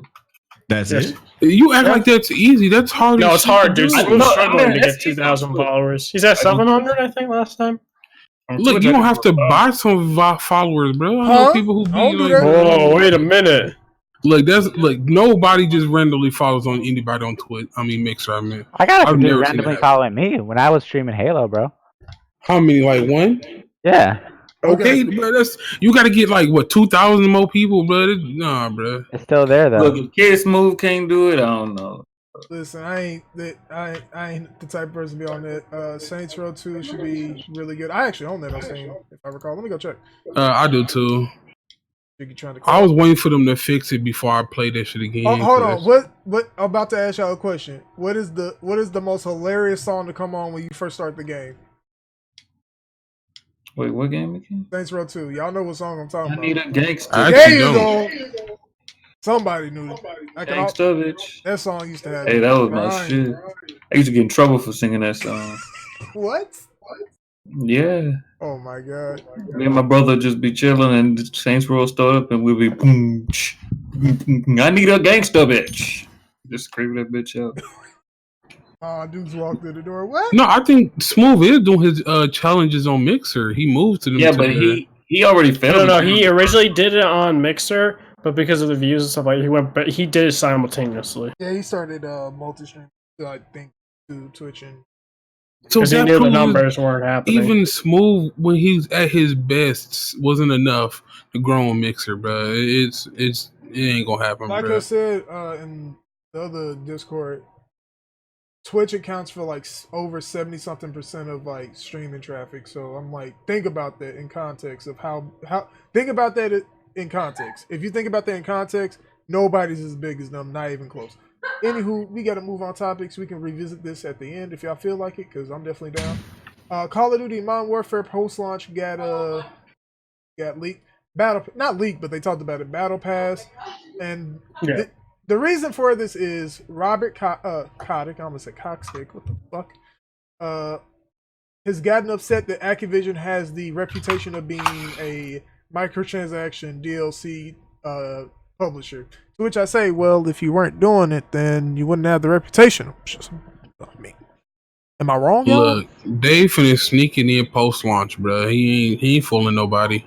That's it. You act like that's easy. That's hard. No, as it's shit hard, to dude. do. He was struggling to that's get 2,000 followers. He's at 700, I think, last time. Look, you don't have to buy some followers, bro. I know people who be Don't do like, that. Oh, wait a minute. Look, nobody just randomly follows on anybody on Twitch. I mean, Mixer. I mean, I got I've a dude never seen randomly that. following me when I was streaming Halo, bro. How many? Like one? Yeah. Okay, bro. That's you got to get like what 2,000 more people, bro. Nah, bro. It's still there though. Look, if Kid Smooth can't do it, I don't know. Listen, I ain't the type of person to be on that. Saints Row 2 should be really good. I actually own that on Steam, if I recall. Let me go check. I do too. Trying to I was waiting for them to fix it before I play that shit again. Oh, hold on. What? I'm about to ask y'all a question. What is the most hilarious song to come on when you first start the game? Wait, what game again? Saints Row 2. Y'all know what song I'm talking about. I need a gangster. There you go. Somebody knew it. Gangsta bitch. That song used to have. Hey, that was my shit. I used to get in trouble for singing that song. What? Yeah. Oh my god. Me and my brother just be chilling and Saints Row start up and we'll be boom. I need a gangsta bitch. Just scream that bitch out. Dudes walked through the door. What? No, I think Smooth is doing his challenges on Mixer. He moved to them. Yeah, but he already failed. No, he originally did it on Mixer, but because of the views and stuff like but he did it simultaneously. Yeah, he started multi-stream, I think, to Twitch and. So he knew the numbers weren't happening. Even Smooth, when he's at his best, wasn't enough to grow on Mixer, bro. It ain't gonna happen, like bro. I said in the other Discord, Twitch accounts for like over 70-something% of like streaming traffic. So I'm like, think about that in context of how think about that in context. If you think about that in context, nobody's as big as them, not even close. Anywho, we got to move on topics. We can revisit this at the end if y'all feel like it, because I'm definitely down. Call of Duty Modern Warfare post-launch got leaked. Not leaked, but they talked about it. Battle Pass, and the reason for this is Robert Kotick, I almost said Cockstick. What the fuck? Has gotten upset that Activision has the reputation of being a microtransaction DLC publisher. To which I say, well, if you weren't doing it, then you wouldn't have the reputation. I mean, am I wrong, y'all? Look, Dave finished sneaking in post launch, bro. He ain't fooling nobody.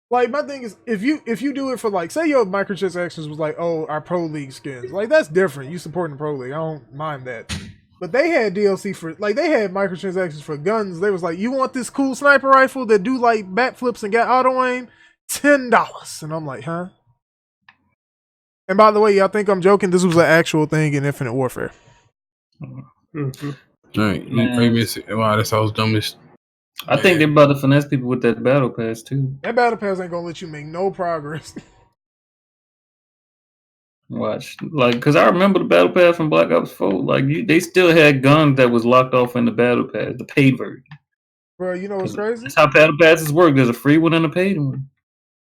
Like, my thing is, if you do it for like, say your microtransactions was like, oh, our Pro League skins, like that's different. You supporting the Pro League, I don't mind that. But they had DLC for like they had microtransactions for guns. They was like, you want this cool sniper rifle that do like backflips and got auto aim? $10, and I'm like, huh? And by the way, y'all think I'm joking? This was an actual thing in Infinite Warfare. Mm-hmm. All right, wow, that sounds dumbest. I think they're about to finesse people with that battle pass too. That battle pass ain't gonna let you make no progress. Watch, like, cause I remember the battle pass from Black Ops 4. Like, they still had guns that was locked off in the battle pass, the paid version. Bro, you know what's crazy? That's how battle passes work. There's a free one and a paid one.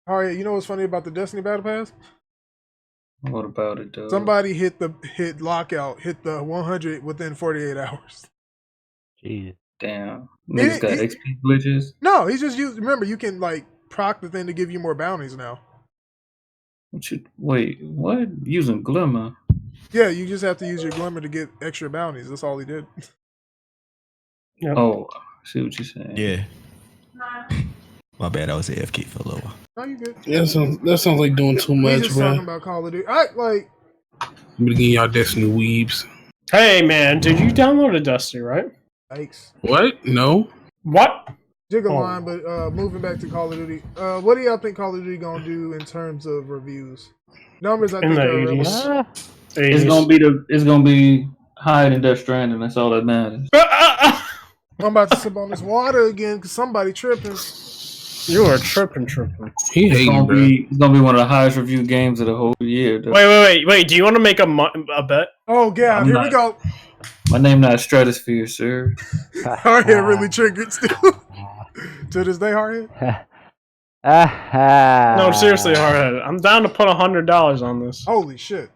Oh yeah, you know what's funny about the Destiny battle pass? What about it, though? Somebody hit lockout, hit the 100 within 48 hours. Jeez. Damn. Niggas got XP glitches. No, he's just used. Remember, you can like proc the thing to give you more bounties now. Wait, what? Using Glimmer? Yeah, you just have to use your Glimmer to get extra bounties. That's all he did. Yep. Oh, I see what you're saying. Yeah. My bad, I was AFK for a little while. No, you good. Yeah, that sounds like doing too We much, just bro. talking about Call of Duty. I'm getting y'all Destiny weebs. Hey man, did you download a Destiny, right? Thanks. What? No. What? Jiggaapril, but moving back to Call of Duty. What do y'all think Call of Duty gonna do in terms of reviews? Numbers, I think the are 80s. relevant. It's gonna be higher than Death Stranding. That's all that matters. I'm about to sip on this water again because somebody tripping. You are tripping. He hating, bro. It's gonna be one of the highest reviewed games of the whole year. Though. Wait. Do you want to make a bet? Oh god, here we go. My name not Stratosphere, sir. Hardhead really triggered still. To this day, Hardhead. No, seriously, Hardhead. I'm down to put $100 on this. Holy shit.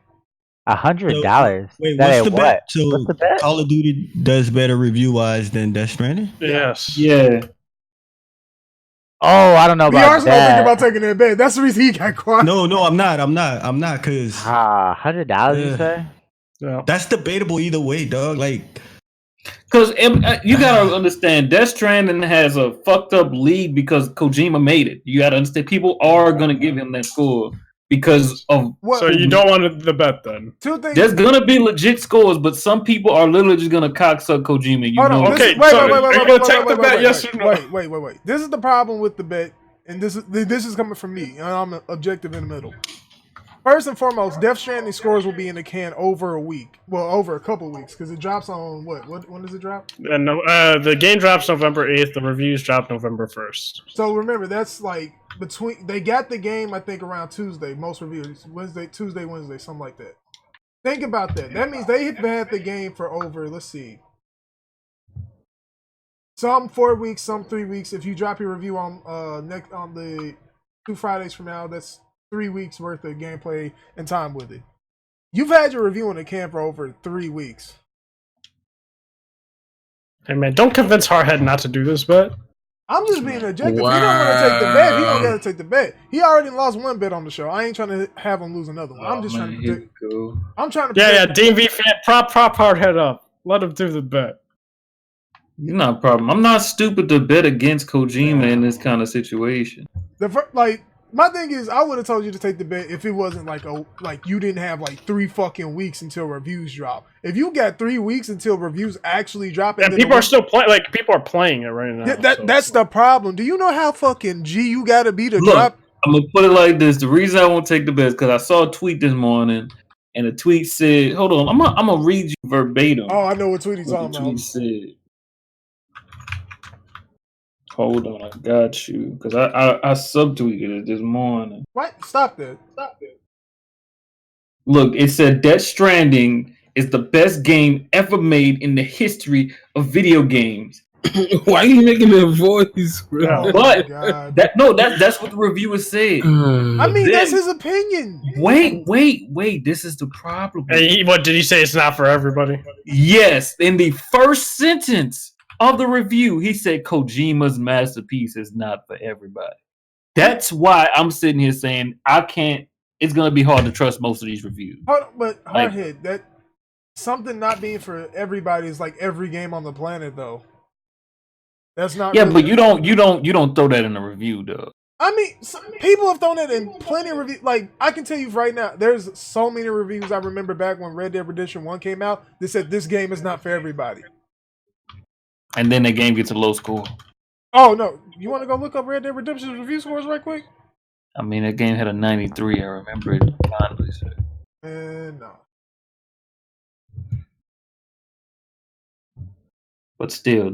$100. Wait, That what's ain't the what? bet? So What's the bet? Call of Duty does better review-wise than Death Stranding? Yes. Yeah. Oh, I don't know about BR's that. gonna think about taking that bet. That's the reason he got quiet. No, I'm not, because $100, you say? Yeah. that's debatable either way, dog. Like, Because you gotta understand, Death Stranding has a fucked up lead because Kojima made it. You gotta understand, people are gonna give him that score. because of. What? So you don't want the bet then? Two things. There's gonna be legit scores, but some people are literally just gonna cocksuck Kojima. You Hold know. on. Okay, Wait. are you gonna take the bet, yes or no? Wait. This is the problem with the bet, and this is coming from me, and I'm objective in the middle. First and foremost, Death Stranding scores will be in the can over a week. Well, over a couple weeks, because it drops on what? When does it drop? And the game drops November 8th. The reviews drop November 1st. So remember, that's like between. They got the game, I think, around Tuesday. Most reviews Tuesday, Wednesday, something like that. Think about that. That means they have had the game for over. Let's see. Some 4 weeks, some 3 weeks. If you drop your review on the 2 Fridays from now, that's 3 weeks worth of gameplay and time with it. You've had your review in the can for over 3 weeks. Hey man, don't convince Hardhead not to do this bet. I'm just being objective. Wow. He don't want to take the bet. He don't got to take the bet. He already lost one bet on the show. I ain't trying to have him lose another one. I'm just trying to predict. I'm trying to. Yeah. DMV fan, prop Hardhead up. Let him do the bet. You're not a problem. I'm not stupid to bet against Kojima in this kind of situation. My thing is, I would have told you to take the bet if it wasn't like you didn't have like 3 fucking weeks until reviews drop. If you got 3 weeks until reviews actually drop, and people are still playing. Like people are playing it right now. That's the problem. Do you know how fucking G you gotta be to drop? I'm gonna put it like this: the reason I won't take the bet is because I saw a tweet this morning, and the tweet said, "Hold on, I'm gonna read you verbatim." Oh, I know what tweet he's talking about. The tweet said. Hold on, I got you. Because I subtweeted it this morning. What? Stop that. Look, it said Death Stranding is the best game ever made in the history of video games. Why are you making that voice, bro? But that's what the reviewer said. I mean, that's his opinion. Wait. This is the problem. What did he say? It's not for everybody. Yes, in the first sentence of the review, he said Kojima's masterpiece is not for everybody. That's why I'm sitting here saying I can't. It's gonna be hard to trust most of these reviews. But Hardhead, that something not being for everybody is like every game on the planet, though. That's not. Yeah, really but you don't throw that in a review, though. I mean, people have thrown it in plenty of reviews. Like, I can tell you right now, there's so many reviews I remember back when Red Dead Redemption 1 came out that said this game is not for everybody. And then the game gets a low score. Oh, no. You want to go look up Red Dead Redemption's review scores right quick? I mean, that game had a 93. I remember it fondly. So. No. But still,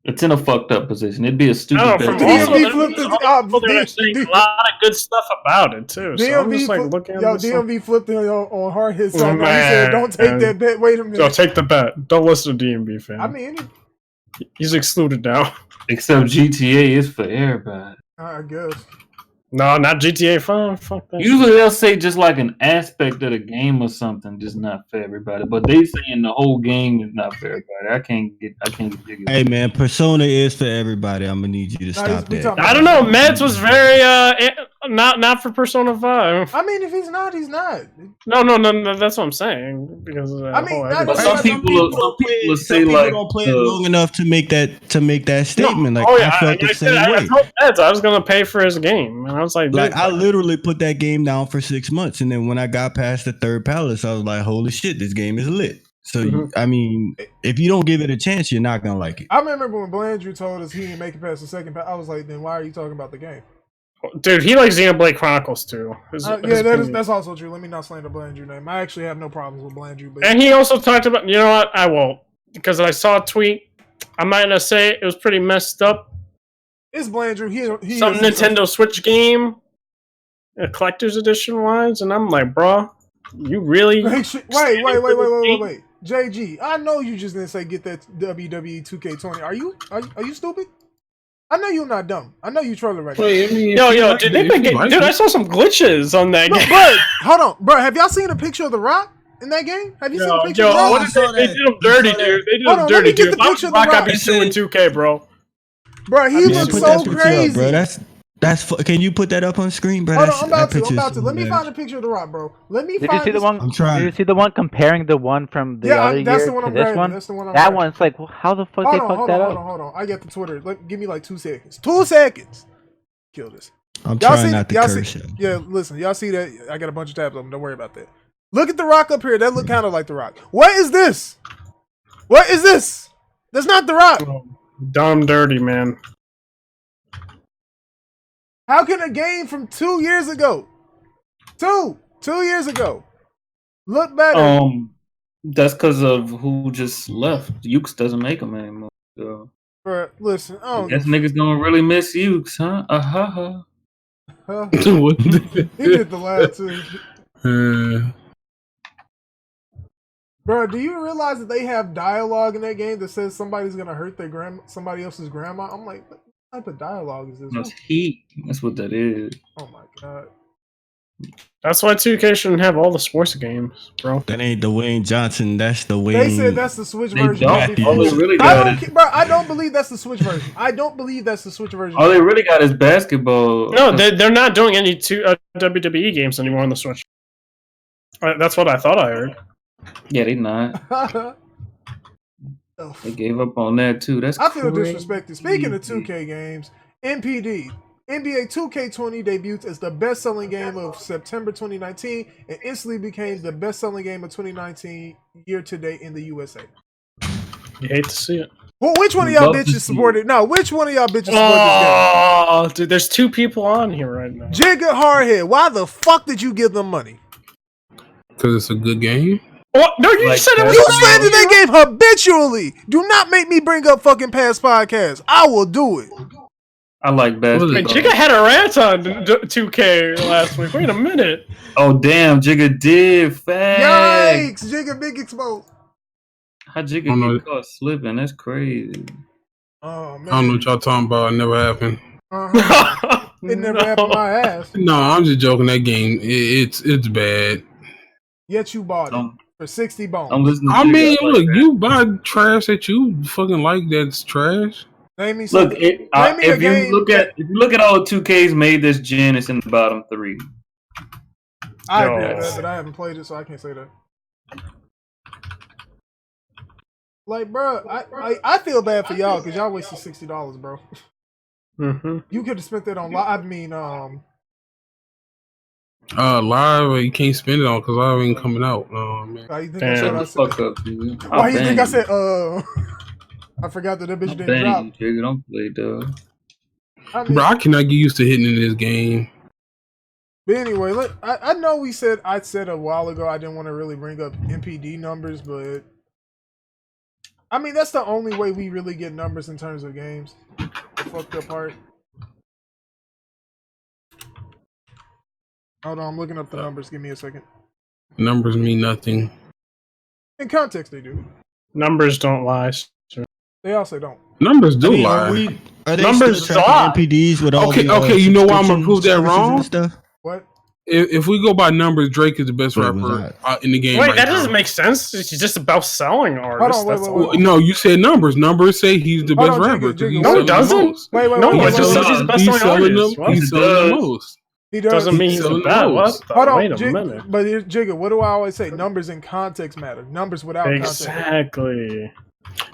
it's in a fucked up position. It'd be a stupid. There's people that are saying a lot of good stuff about it too. So I'm just like looking at DMV flipped it on Hardhead side. He said, "Don't take that bet." Wait a minute. Don't take the bet. Don't listen to DMV fan. I mean, he's excluded now. Except GTA is for everybody. I guess. No, not GTA 5. Fuck that. Usually they'll say just like an aspect of the game or something, just not for everybody. But they saying the whole game is not for everybody. I can't get jiggy. Hey man, Persona is for everybody. I'm gonna need you to stop that. I don't know. Meds was very not for Persona 5. I mean, if he's not, he's not. No. That's what I'm saying. Because some people will say like don't play it long enough to make that statement. No, like I felt the same way. I told Meds I was gonna pay for his game, and I was like I literally put that game down for 6 months, and then when I got past the third palace, I was like, "Holy shit, this game is lit!" So I mean, if you don't give it a chance, you're not gonna like it. I remember when Blandrew told us he didn't make it past the second palace. I was like, "Then why are you talking about the game?" Dude, he likes Xenoblade Chronicles too. That's also true. Let me not slander Blandrew name. I actually have no problems with Blandrew. But and he also talked about, you know what? I won't, because I saw a tweet. I'm not gonna say it was pretty messed up. It's Blandrew. He some Nintendo Switch game, a collector's edition wise, and I'm like, bro, you really? Wait. JG, I know you just didn't say get that WWE 2K20. Are you stupid? I know you're not dumb. I know you trolling right now. Yo, dude, I saw some glitches on that game. Bro, hold on, bro. Have y'all seen a picture of The Rock in that game? Have you seen a picture of The Rock? What is it? They did him dirty, dude. They did him dirty, dude. If I was The Rock, I'd be suing 2K, bro. Bro, he looks so crazy. Up, bro. Can you put that up on screen, bro? Hold on, I'm about to. Let me find a picture of The Rock, bro. Did you see the one? I'm trying. Did you see the one comparing the one from the other year to this one? That's the one I'm that one's like, well, how the fuck they fucked that up? Hold on. I get the Twitter. Give me like 2 seconds. 2 seconds. Kill this. I'm trying not to curse. Yeah, listen, y'all see that? I got a bunch of tabs open. Don't worry about that. Look at the Rock up here. That look kind of like the Rock. What is this? What is this? That's not the Rock. Oh, dumb dirty, man. How can a game from 2 years ago, 2 years ago, look better? That's because of who just left. Ukes doesn't make them anymore. So. Bro, listen, I guess niggas gonna really miss Ukes, huh? He did the laugh too. Bro, do you realize that they have dialogue in that game that says somebody's gonna hurt somebody else's grandma? I'm like, what type of dialogue is this? That's heat. That's what that is. Oh my god. That's why 2K shouldn't have all the sports games, bro. That ain't the Wayne Johnson. That's the Wayne. They said that's the Switch version. All they really got is, bro, I don't believe that's the Switch version. I don't believe that's the Switch version. All they really got is basketball. No, they're not doing any WWE games anymore on the Switch. That's what I thought I heard. Yeah, they not. They gave up on that too. I feel disrespected. Speaking of 2K games, NPD. NBA 2K20 debuts as the best-selling game of September 2019 and instantly became the best-selling game of 2019 year-to-date in the USA. You hate to see it. Well, which one of y'all bitches supported? No, which one of y'all bitches supported this game? Oh, dude, there's 2 people on here right now. Jigga Hardhead, why the fuck did you give them money? Because it's a good game. Oh, no, you said it was. You slander that game habitually. Do not make me bring up fucking past podcasts. I will do it. I like basketball. Jigga had a rant on 2K last week. Wait a minute. Oh, damn. Jigga did. Fast. Yikes. Jigga big exposed. How Jigga get caught slipping? That's crazy. Oh, man. I don't know what y'all talking about. It never happened. It never happened my ass. No, I'm just joking. That game, it's bad. Yet you bought it for 60 bones. I mean, look, you buy trash that you fucking like that's trash. Name me look, if you look at all the 2Ks made this gen, it's in the bottom 3. I agree with that, but I haven't played it, so I can't say that. Like, bro, I feel bad for y'all because y'all wasted $60, bro. Mm-hmm. You could have spent that on live. I mean, live, you can't spend it on because live ain't coming out. Man. Why you think I said? I forgot that bitch didn't drop. You don't play though. Bro, I cannot get used to hitting in this game. But anyway, look, I know I said a while ago I didn't want to really bring up NPD numbers, but I mean that's the only way we really get numbers in terms of games. The fucked up part. Hold on, I'm looking up the numbers. Give me a second. Numbers mean nothing. In context, they do. Numbers don't lie. They also don't. Numbers do lie. Are they numbers still tracking NPDs with all okay, you know why I'm gonna prove that wrong? Stuff? What? If we go by numbers, Drake is the best rapper in the game. Wait, that doesn't make sense. It's just about selling artists. Hold on, no, you said numbers. Numbers say he's the best rapper. No, it doesn't. Wait. No, it just says he's the best selling artist. He's selling the most. He does. Doesn't mean he's the best. What? Hold on, wait a minute. But Jigga, what do I always say? Numbers in context matter. Numbers without context. Exactly.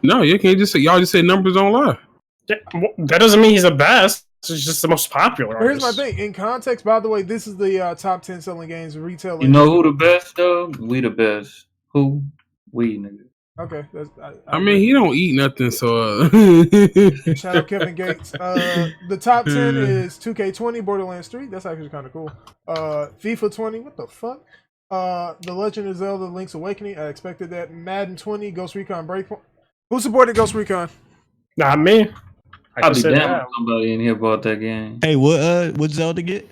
No, you can't just say. Y'all just say numbers don't lie. Yeah, that doesn't mean he's the best. It's just the most popular. Here's my thing. In context, by the way, this is the top 10 selling games retail. You know who the best though? We the best. Who? We, nigga. Okay. I mean, he don't eat nothing, so. Shout out Kevin Gates. The top 10 is 2K20, Borderlands 3. That's actually kind of cool. FIFA 20. What the fuck? The Legend of Zelda: Link's Awakening. I expected that. Madden 20, Ghost Recon Breakpoint. Who supported Ghost Recon? Not me. I'll be damned if somebody in here bought that game. Hey, what Zelda get?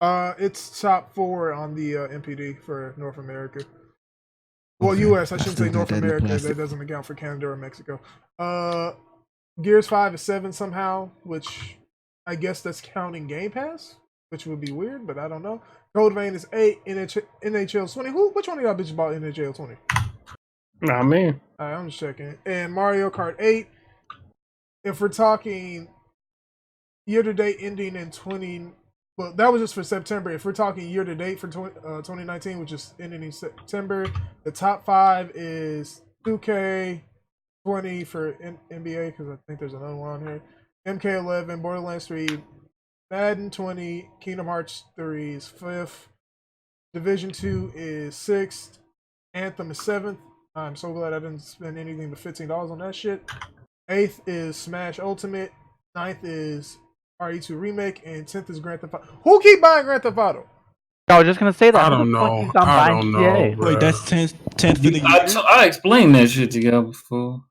It's top 4 on the NPD for North America. Well, US. I shouldn't say North America. That doesn't account for Canada or Mexico. Gears 5 is 7 somehow, which I guess that's counting Game Pass, which would be weird, but I don't know. Code Vein is 8. NHL 20. Which one of y'all bitches bought NHL 20? Not me. Alright, I'm just checking. And Mario Kart 8. If we're talking year-to-date ending in well, that was just for September. If we're talking year-to-date for 2019, which is ending in September, the top 5 is 2K20 for NBA, because I think there's another one on here. MK11, Borderlands 3, Madden 20, Kingdom Hearts 3 is 5th, Division 2 is 6th, Anthem is 7th. I'm so glad I didn't spend anything but $15 on that shit. 8th is Smash Ultimate, 9th is RE2 Remake, and 10th is Grand Theft Auto. Who keep buying Grand Theft Auto? I was just gonna say that. I Who don't the fuck know. keeps on I buying don't know. GTA? Bro. Wait, that's 10th for the year? I explained that shit to y'all before.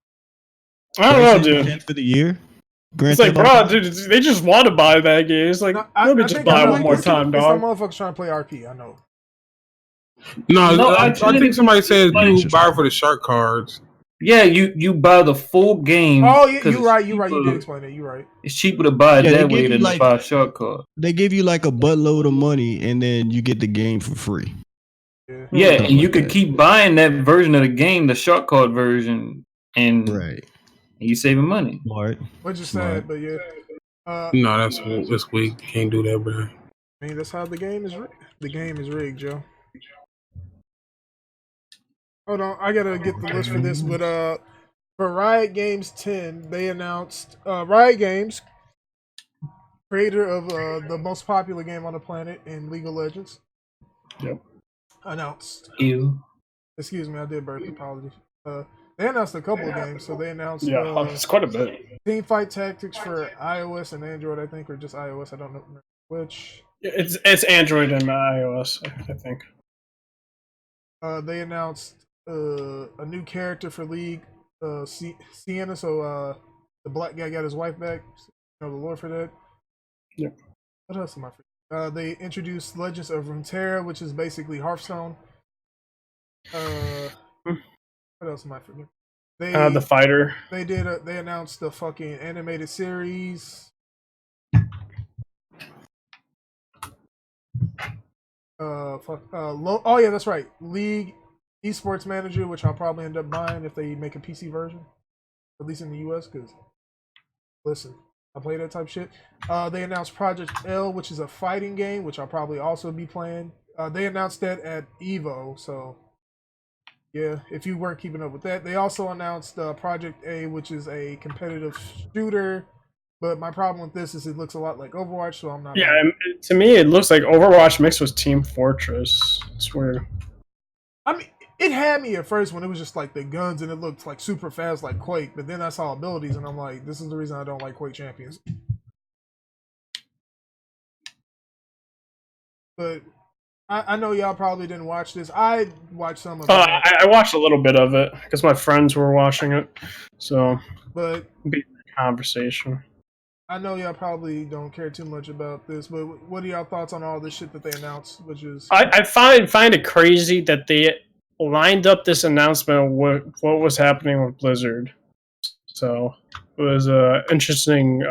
I don't know, dude. 10th for the year? It's like, bro, dude, they just want to buy that game. It's like, No, let me just buy it one more time, It's some dog. motherfuckers trying to play RP. I know. No, I think somebody said like, you buy for the shark cards. Yeah, you buy the full game. Oh, you're right. You did explain it. You're right. It's cheaper to buy it that way than to buy a shark card. They give you like a buttload of money, and then you get the game for free. Yeah, and you could keep buying that version of the game, the shark card version, and you saving money. Smart. Which is sad, but yeah. No, that's weak. You can't do that, bro. I mean, that's how the game is. The game is rigged, Joe. Hold on, I gotta get the list for this. But for Riot Games 10, they announced Riot Games, creator of the most popular game on the planet in League of Legends. Yep. Announced. Ew. Excuse me, I did burp. Apologies. They announced a couple of games, so they announced. It's quite a bit. Teamfight Tactics for iOS and Android, I think, or just iOS. I don't know which. It's Android and iOS, I think. They announced a new character for League, Sienna. So the black guy got his wife back. You know the lore for that. Yep. What else am I forgetting? They introduced Legends of Runeterra, which is basically Hearthstone. What else am I forgetting? The fighter. They did. They announced the fucking animated series. Oh yeah, that's right. League Esports Manager, which I'll probably end up buying if they make a PC version, at least in the US. Because listen, I play that type shit. They announced Project L, which is a fighting game, which I'll probably also be playing. They announced that at Evo, so yeah, if you weren't keeping up with that. They also announced Project A, which is a competitive shooter. But my problem with this is it looks a lot like Overwatch, so I'm not. Yeah, to me, it looks like Overwatch mixed with Team Fortress. It's weird. I mean, it had me at first when it was just like the guns and it looked like super fast like Quake, but then I saw abilities and I'm like, this is the reason I don't like Quake Champions. But I know y'all probably didn't watch this. I watched some of it. I watched a little bit of it because my friends were watching it. So, but be a conversation. I know y'all probably don't care too much about this, but what are y'all thoughts on all this shit that they announced? Which is I find it crazy that they lined up this announcement with what was happening with Blizzard. So it was an interesting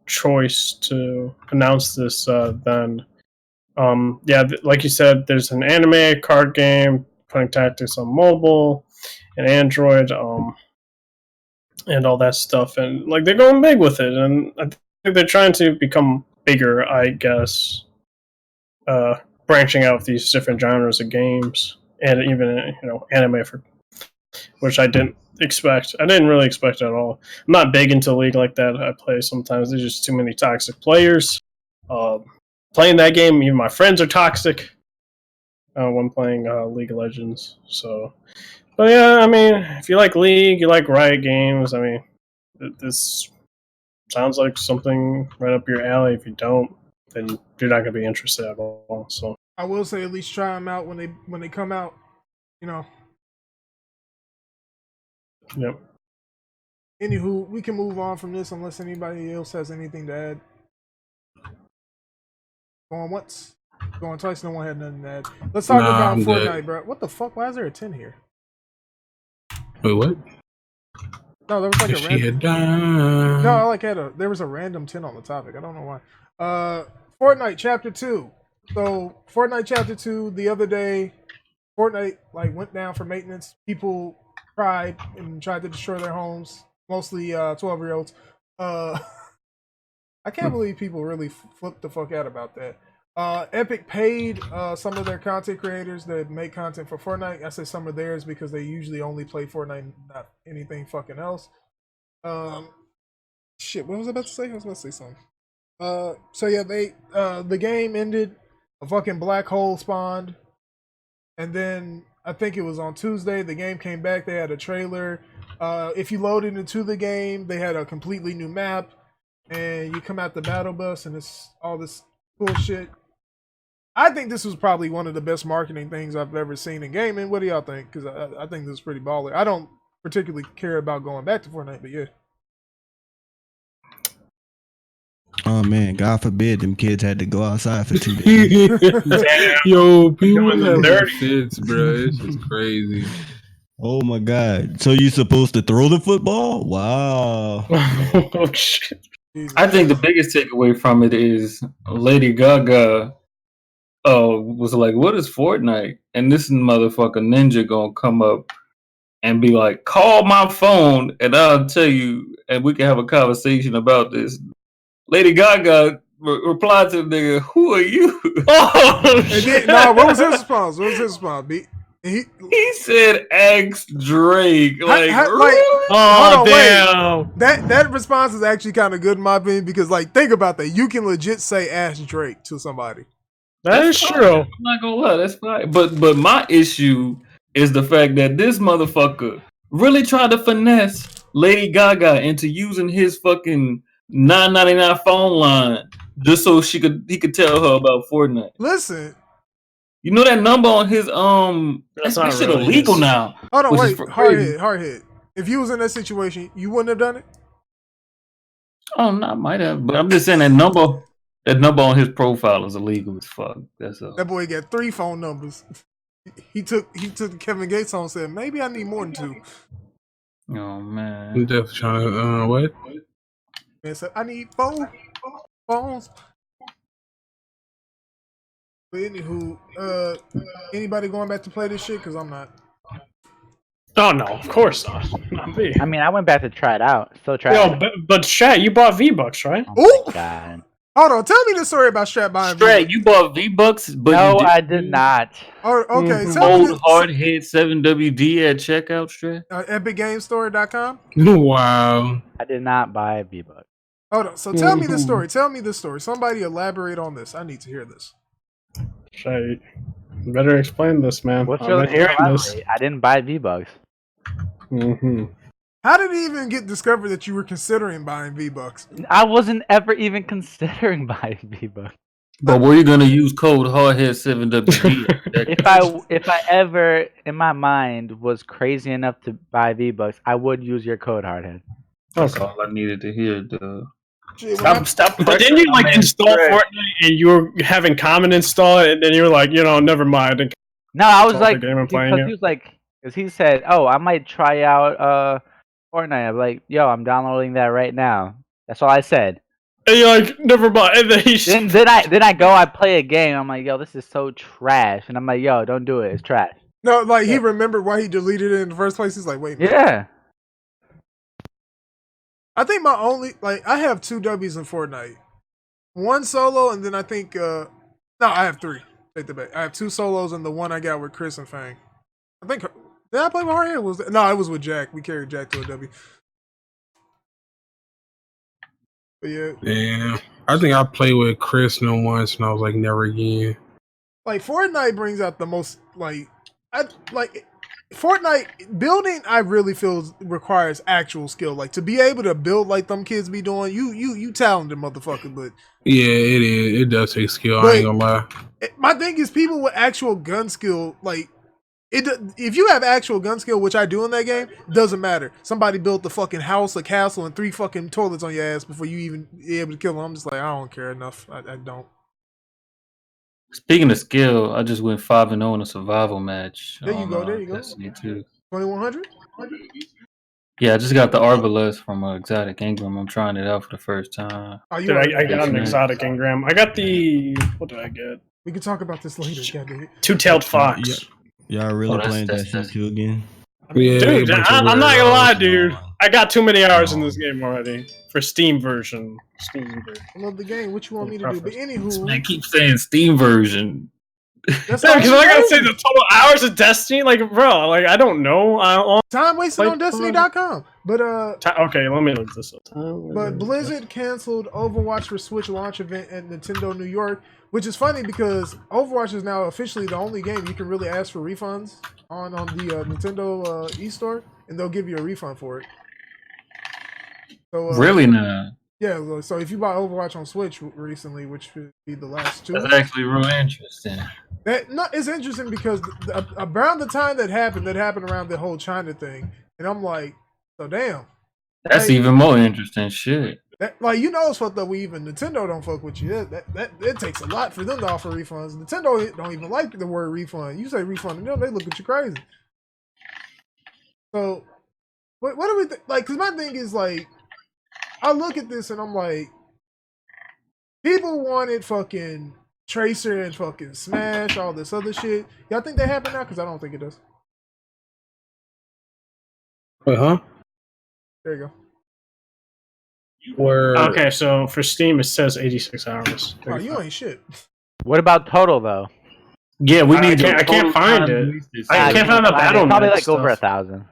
choice to announce this then. Yeah, like you said, there's an anime card game, playing tactics on mobile and Android. And all that stuff, and like they're going big with it, and I think they're trying to become bigger, I guess, branching out these different genres of games, and even anime, which I didn't expect. I didn't really expect at all. I'm not big into League like that. I play sometimes. There's just too many toxic players. Playing that game, even my friends are toxic when playing League of Legends. So. But yeah, I mean, if you like League, you like Riot Games, I mean, this sounds like something right up your alley. If you don't, then you're not going to be interested at all. So I will say, at least try them out when they come out. Yep. Anywho, we can move on from this unless anybody else has anything to add. Going once, going twice. No one had nothing to add. Let's talk about Fortnite, bro. What the fuck? Why is there a 10 here? Wait, what? No, there was like a random. No, I like there was a random 10 on the topic. I don't know why. Fortnite Chapter 2. So Fortnite Chapter 2 the other day, Fortnite went down for maintenance. People cried and tried to destroy their homes. Mostly 12-year-olds. I can't believe people really flipped the fuck out about that. Epic paid some of their content creators that make content for Fortnite. I say some of theirs because they usually only play Fortnite, not anything fucking else. Shit, what was I about to say? I was about to say something. So yeah, the game ended. A fucking black hole spawned, and then I think it was on Tuesday. The game came back. They had a trailer. If you loaded into the game, they had a completely new map, and you come out the battle bus, and it's all this cool shit. I think this was probably one of the best marketing things I've ever seen in gaming. What do y'all think? Because I think this is pretty baller. I don't particularly care about going back to Fortnite, but yeah. Oh man, God forbid them kids had to go outside for 2 days. Yo, people have dirty fits, bro. It's just crazy. Oh my God! So you supposed to throw the football? Wow. Oh shit! I think the biggest takeaway from it is Lady Gaga was like, "What is Fortnite?" And this motherfucker ninja gonna come up and be like, "Call my phone and I'll tell you, and we can have a conversation about this." Lady Gaga replied to the nigga, "Who are you?" Oh shit! What was his response? B? He said, "Ask Drake." Like, really? Oh damn! Wait. That response is actually kind of good in my opinion because, like, think about that. You can legit say "Ask Drake" to somebody. That is true. I'm not gonna lie, that's fine. But my issue is the fact that this motherfucker really tried to finesse Lady Gaga into using his fucking $9.99 phone line just so he could tell her about Fortnite. Listen, you know that number on his that's that not shit really illegal his. now. Hold on, wait, Hardhead. If you was in that situation, you wouldn't have done it. Oh, no, I might have, but I'm just saying that number on his profile is illegal as fuck. That's all. That boy got 3 phone numbers. He took Kevin Gates on and said, maybe I need more than 2. Oh man. I'm definitely trying to what? Man said, I need 4 phones. But anywho, anybody going back to play this shit? Because I'm not. Oh no, of course not. Not me. I mean, I went back to try it out. Still try Yo, it out. but Strat, you bought V-Bucks, right? Oh my God. Hold on, tell me the story about Strat buying Strat, you bought V-Bucks, but no, I did not. Oh, okay, Old Hardhead 7WD at checkout, Strat. EpicGameStore.com. Wow. I did not buy V-Bucks. Hold on, so tell me the story. Tell me the story. Somebody elaborate on this. I need to hear this. Strat, you better explain this, man. What's I'm your not hearing this. I didn't buy V-Bucks. How did it even get discovered that you were considering buying V-Bucks? I wasn't ever even considering buying V-Bucks. But were you gonna use code Hardhead 7WD? if I ever in my mind was crazy enough to buy V-Bucks, I would use your code Hardhead. That's all I needed to hear, dude. Stop. But then you like install Fortnite and you were having Common install it, and then you were like, never mind. And no, I was like, because he was like, because he said, "Oh, I might try out Fortnite." I'm like, "Yo, I'm downloading that right now." That's all I said. And you're like, "Never mind." And then I play a game. I'm like, "Yo, this is so trash," and I'm like, "Yo, don't do it. It's trash." No, like he remembered why he deleted it in the first place. He's like, "Wait, yeah." I think my only I have 2 W's in Fortnite, 1 solo, and then I think no, I have 3. Take the back. I have 2 solos and the one I got with Chris and Fang. I think did I play with Hardhead? No, it was with Jack. We carried Jack to a W. But yeah, I think I played with Chris once, and I was like, never again. Like Fortnite brings out the most Fortnite building. I really feel requires actual skill. Like to be able to build like them kids be doing. You talented motherfucker, but yeah, it is. It does take skill. I ain't gonna lie. My thing is people with actual gun skill, like. If you have actual gun skill, which I do in that game, doesn't matter. Somebody built the fucking house, a castle, and 3 fucking toilets on your ass before you even be able to kill them. I'm just like, I don't care enough. I don't. Speaking of skill, I just went 5-0 in a survival match. There you go. Destiny 2. 2100. Yeah, I just got the Arbalest from Exotic Ingram. I'm trying it out for the first time. I got an Exotic Ingram. I got the. What did I get? We can talk about this later. Goddamn. Two-tailed fox. Yeah. Y'all really playing that shit too again? Yeah, dude, I'm not gonna lie, dude. I got too many hours in this game already for Steam version. I love the game. What you want me to do? But anywho, man keeps saying Steam version. That's Yeah, all because you I gotta do. say the total hours of Destiny, like, bro, like I don't know. Time wasted Like, on Destiny.com. But Okay, let me look this up. But Blizzard canceled Overwatch for Switch launch event at Nintendo New York, which is funny because Overwatch is now officially the only game you can really ask for refunds on the Nintendo eStore, and they'll give you a refund for it. So Really now? yeah. So if you bought Overwatch on Switch recently, which would be the last two, That's actually real interesting. it's interesting because around the time that happened around the whole China thing, and I'm like, so damn. That's like, even more interesting shit. Like, you know, it's fucked up. We even Nintendo don't fuck with you. That it takes a lot for them to offer refunds. Nintendo don't even like the word refund. You say refund, and they look at you crazy. So, what do we like? Because my thing is like, I look at this and I'm like, people wanted fucking Tracer and fucking Smash, all this other shit. Y'all think that happened now? Because I don't think it does. Wait, huh? There you go. Where? Okay, so for Steam it says 86 hours. Oh, you ain't shit. What about total though? Yeah, we need. I I can't find it. I You can't find the battle. Probably net like over stuff. 1,000.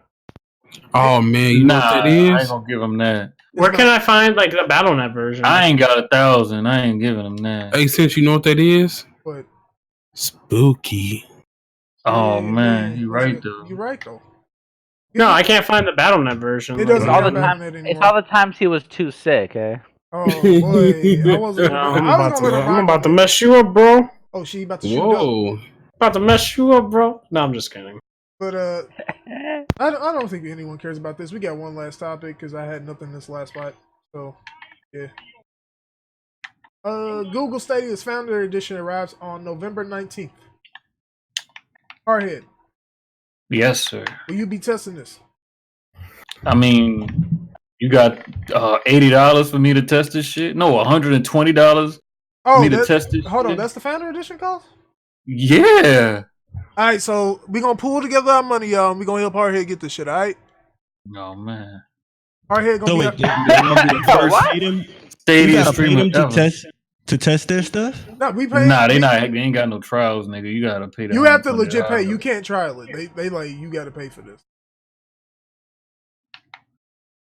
Oh man, you know what that I ain't is? gonna give them that. Where can I find like the BattleNet version? I ain't got 1,000. I ain't giving them that. Hey, since you know what that is? But Spooky. Oh yeah, man, you right though. You're right though. No, I can't find the BattleNet version. It doesn't All have the time, BattleNet it's anymore. all the times he was too sick, eh? Oh boy, I wasn't. No, I'm about to mess you up, bro. Oh, she about to shoot up. Whoa. About to mess you up, bro. No, I'm just kidding. But I don't think anyone cares about this. We got one last topic because I had nothing this last fight. So yeah. Google Stadia's Founder Edition arrives on November 19th. Hardhead, Yes, sir. will you be testing this? I mean, you got $80 for me to test this shit? No, $120 for me to test this hold shit? on, that's the Founder Edition cost? Yeah. All right, so we're going to pool together our money, y'all, and we're going to help Hardhead get this shit, all right? Oh, man. Hardhead going So to wait, be... they gonna be the first What? Stadium? You Stadia gotta pay streamer them to ever. test their stuff? No, we pay... Nah, they ain't got no trials, nigga. You gotta pay that. You have to legit $120. pay. You can't trial it. They like, you got to pay for this.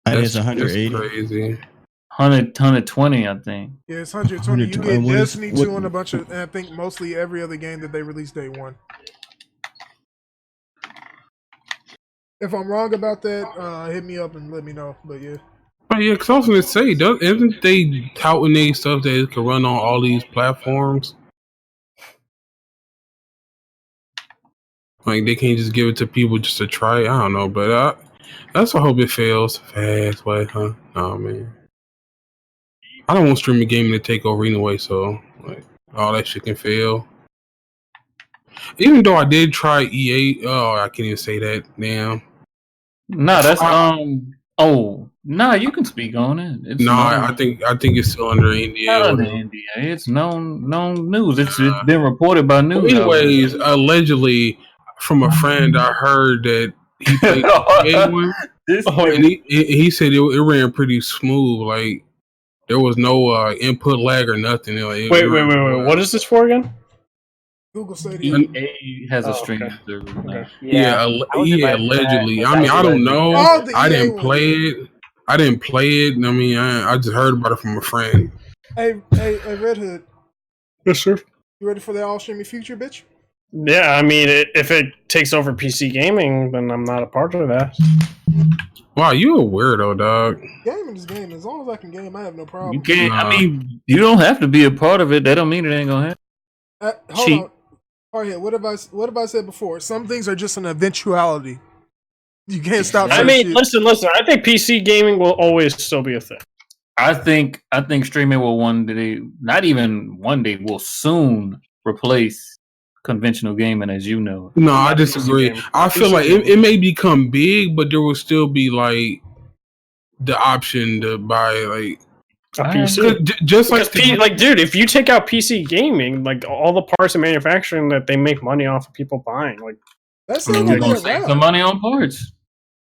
I guess That's 180. crazy. 120, I think. Yeah, it's 120. You 120. get What is- Destiny what- 2 and a bunch of, and I think mostly every other game that they released day one. If I'm wrong about that, hit me up and let me know. But yeah. Oh yeah, because I was gonna say, isn't they touting they stuff that it can run on all these platforms? Like they can't just give it to people just to try it. I don't know, but I also hope it fails fast way, huh? Oh man, I don't want streaming gaming to take over anyway, so like all that shit can fail. Even though I did try EA, oh I can't even say that. Damn. Nah, that's Oh, nah, you can speak on it. It's No, known. I think it's still under NDA. Not or under whatever. NDA. It's known news. It's been reported by news. Well, anyways, allegedly from a friend, I heard that he played the EA one, and he said it ran pretty smooth. Like there was no input lag or nothing. Like, Wait. What is this for again? Google Stadia. EA has a streaming okay. service now. Okay. Yeah, I was invited to that, allegedly. but I mean, I don't know. Oh, the I EA didn't one, play yeah. it. I didn't play it. I mean, I just heard about it from a friend. Hey, Redhood, Yes, sir. you ready for the all streaming future, bitch? Yeah, I mean, if it takes over PC gaming, then I'm not a part of that. Wow, you a weirdo, dog. Gaming is gaming. As long as I can game, I have no problem. You can't. Nah. I mean, you don't have to be a part of it. That don't mean it ain't gonna happen. Hold Cheap. on. All right, what have I said before? Some things are just an eventuality. You can't stop. I certain mean, shit. listen. I think PC gaming will always still be a thing. I think streaming will one day, not even one day, will soon replace conventional gaming as you know. No, I Not disagree. PC game. I feel PC like game. it may become big, but there will still be like the option to buy like A PC. just Because like dude, if you take out PC gaming, like all the parts of manufacturing that they make money off of people buying, like, That's I still mean, we're gonna gonna be save some around. money on parts.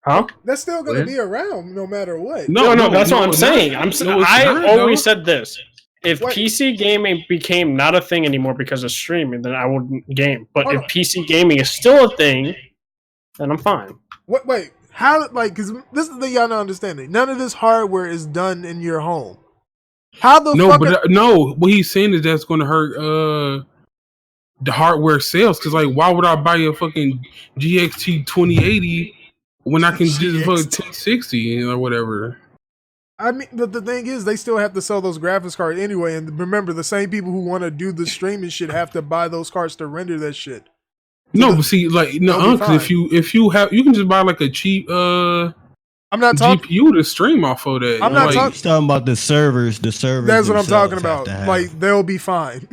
huh? That's still gonna Yeah. be around no matter what. No, that's what I'm it's saying. not. I No, always it's not, said this. if PC gaming became not a thing anymore because of streaming, then I wouldn't game. But if PC gaming is still a thing, then I'm fine. Wait, how? Like, because this is the thing y'all not understanding. None of this hardware is done in your home. How the fuck? No, what he's saying is that's going to hurt the hardware sales. Because like, why would I buy a fucking GXT 2080 when I can just put 1060 or whatever? I mean, but the thing is, they still have to sell those graphics cards anyway. And remember, the same people who want to do the streaming shit have to buy those cards to render that shit. No, but see, like, no, because if you have, you can just buy like a cheap I'm not talking GPU to stream off of that. I'm not talking about the servers. The servers. That's what I'm talking about. Like, they'll be fine.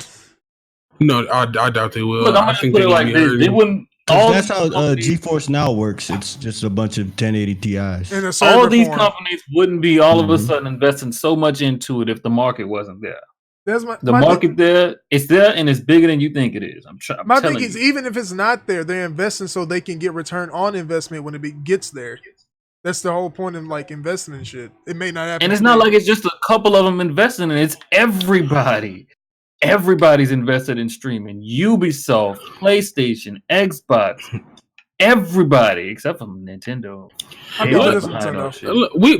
No, I doubt they will. Look, I'm gonna put it like this: they wouldn't. That's how GeForce Now works. It's just a bunch of 1080 Ti's. All these companies wouldn't be all of a sudden investing so much into it if the market wasn't there. The market there, it's there, and it's bigger than you think it is. My thing is, even if it's not there, they're investing so they can get return on investment when it gets there. That's the whole point of like investing in shit. It may not happen, and it's not like it's just a couple of them investing in it. It's everybody. Everybody's invested in streaming. Ubisoft, PlayStation, Xbox, everybody except for Nintendo.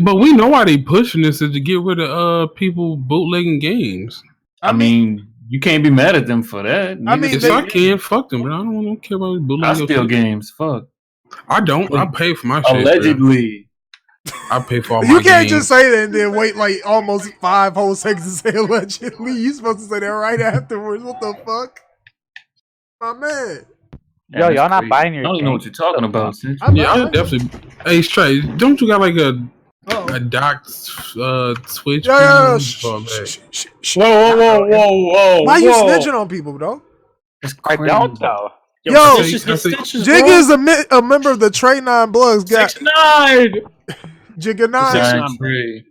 But we know why they pushing this is to get rid of people bootlegging games. I mean, you can't be mad at them for that. I mean, yes, I can. Fuck them, but I don't care about bootlegging. I steal games. Fuck. I don't. I pay for my shit. Allegedly. I pay for all my You can't games. just say that and then wait like almost 5 whole seconds to say allegedly. You supposed to say that right afterwards. What the fuck? My man. Yo, y'all not buying your I don't even know what you're talking about. Yeah, I definitely. Hey, Strat, don't you got like a docked Switch? Whoa. Why you snitching on people, bro? I don't though. Yo, Jigga is a member of the Trey 9 Bloods. 6ix9ine. Jigga 9.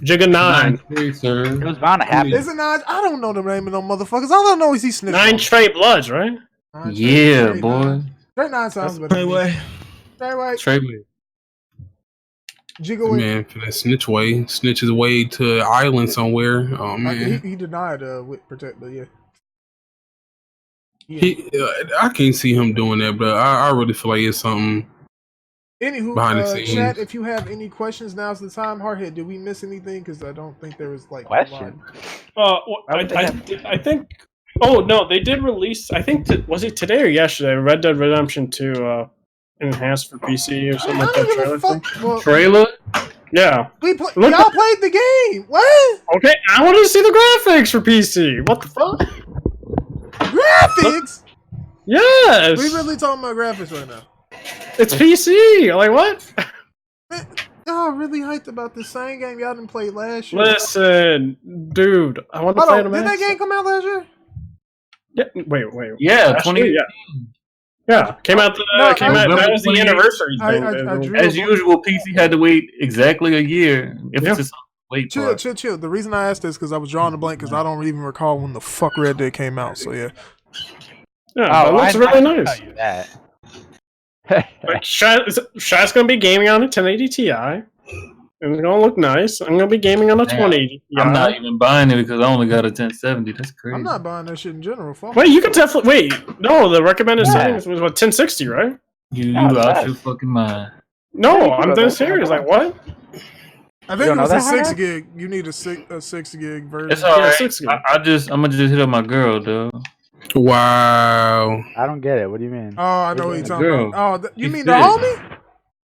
Jigga 9. It was bound to happen. Is it 9? I don't know the name of no motherfuckers. All I know is he snitching. 9 Trey Bloods, right? Yeah, boy. Trey 9 sounds better. Treyway. Jigga man, for that snitch his way to an island somewhere. Oh man, he denied protect, but yeah. I can't see him doing that, but I really feel like it's something. Anywho, behind the scenes. chat, if you have any questions, now's the time. Hardhead, did we miss anything? Because I don't think there was like question. I think. Oh no, they did release. I think was it today or yesterday? Red Dead Redemption 2 enhanced for PC or something like that. Trailer. Yeah. Y'all played the game. What? Okay, I want to see the graphics for PC. What the fuck? Graphics? Yes. We really talking about graphics right now. It's PC. Like what? Man, y'all really hyped about the same game y'all didn't play last year. Listen, dude, I want to play it. Did that game come out last year? Yeah. Wait. Yeah, 20. Yeah, came out. That was the anniversary thing. As usual, PC had to wait exactly a year. If it's just wait, chill. The reason I asked this because I was drawing a blank because I don't even recall when the fuck Red Dead came out. So yeah. Yeah, it looks really nice. Shot's gonna be gaming on a 1080 Ti. And it's gonna look nice. I'm gonna be gaming on a 2080 Ti. I'm not even buying it because I only got a 1070. That's crazy. I'm not buying that shit in general. Fuck. Wait, you can definitely wait. No, the recommended settings was what 1060, right? You out your fucking mind. No, I'm dead serious. Like what? I think it was a 6 gig. You need a 6 gig version. It's alright. I'm gonna just hit up my girl, though. Wow. I don't get it. What do you mean? Oh, I know what you're talking about. Oh, you mean the homie?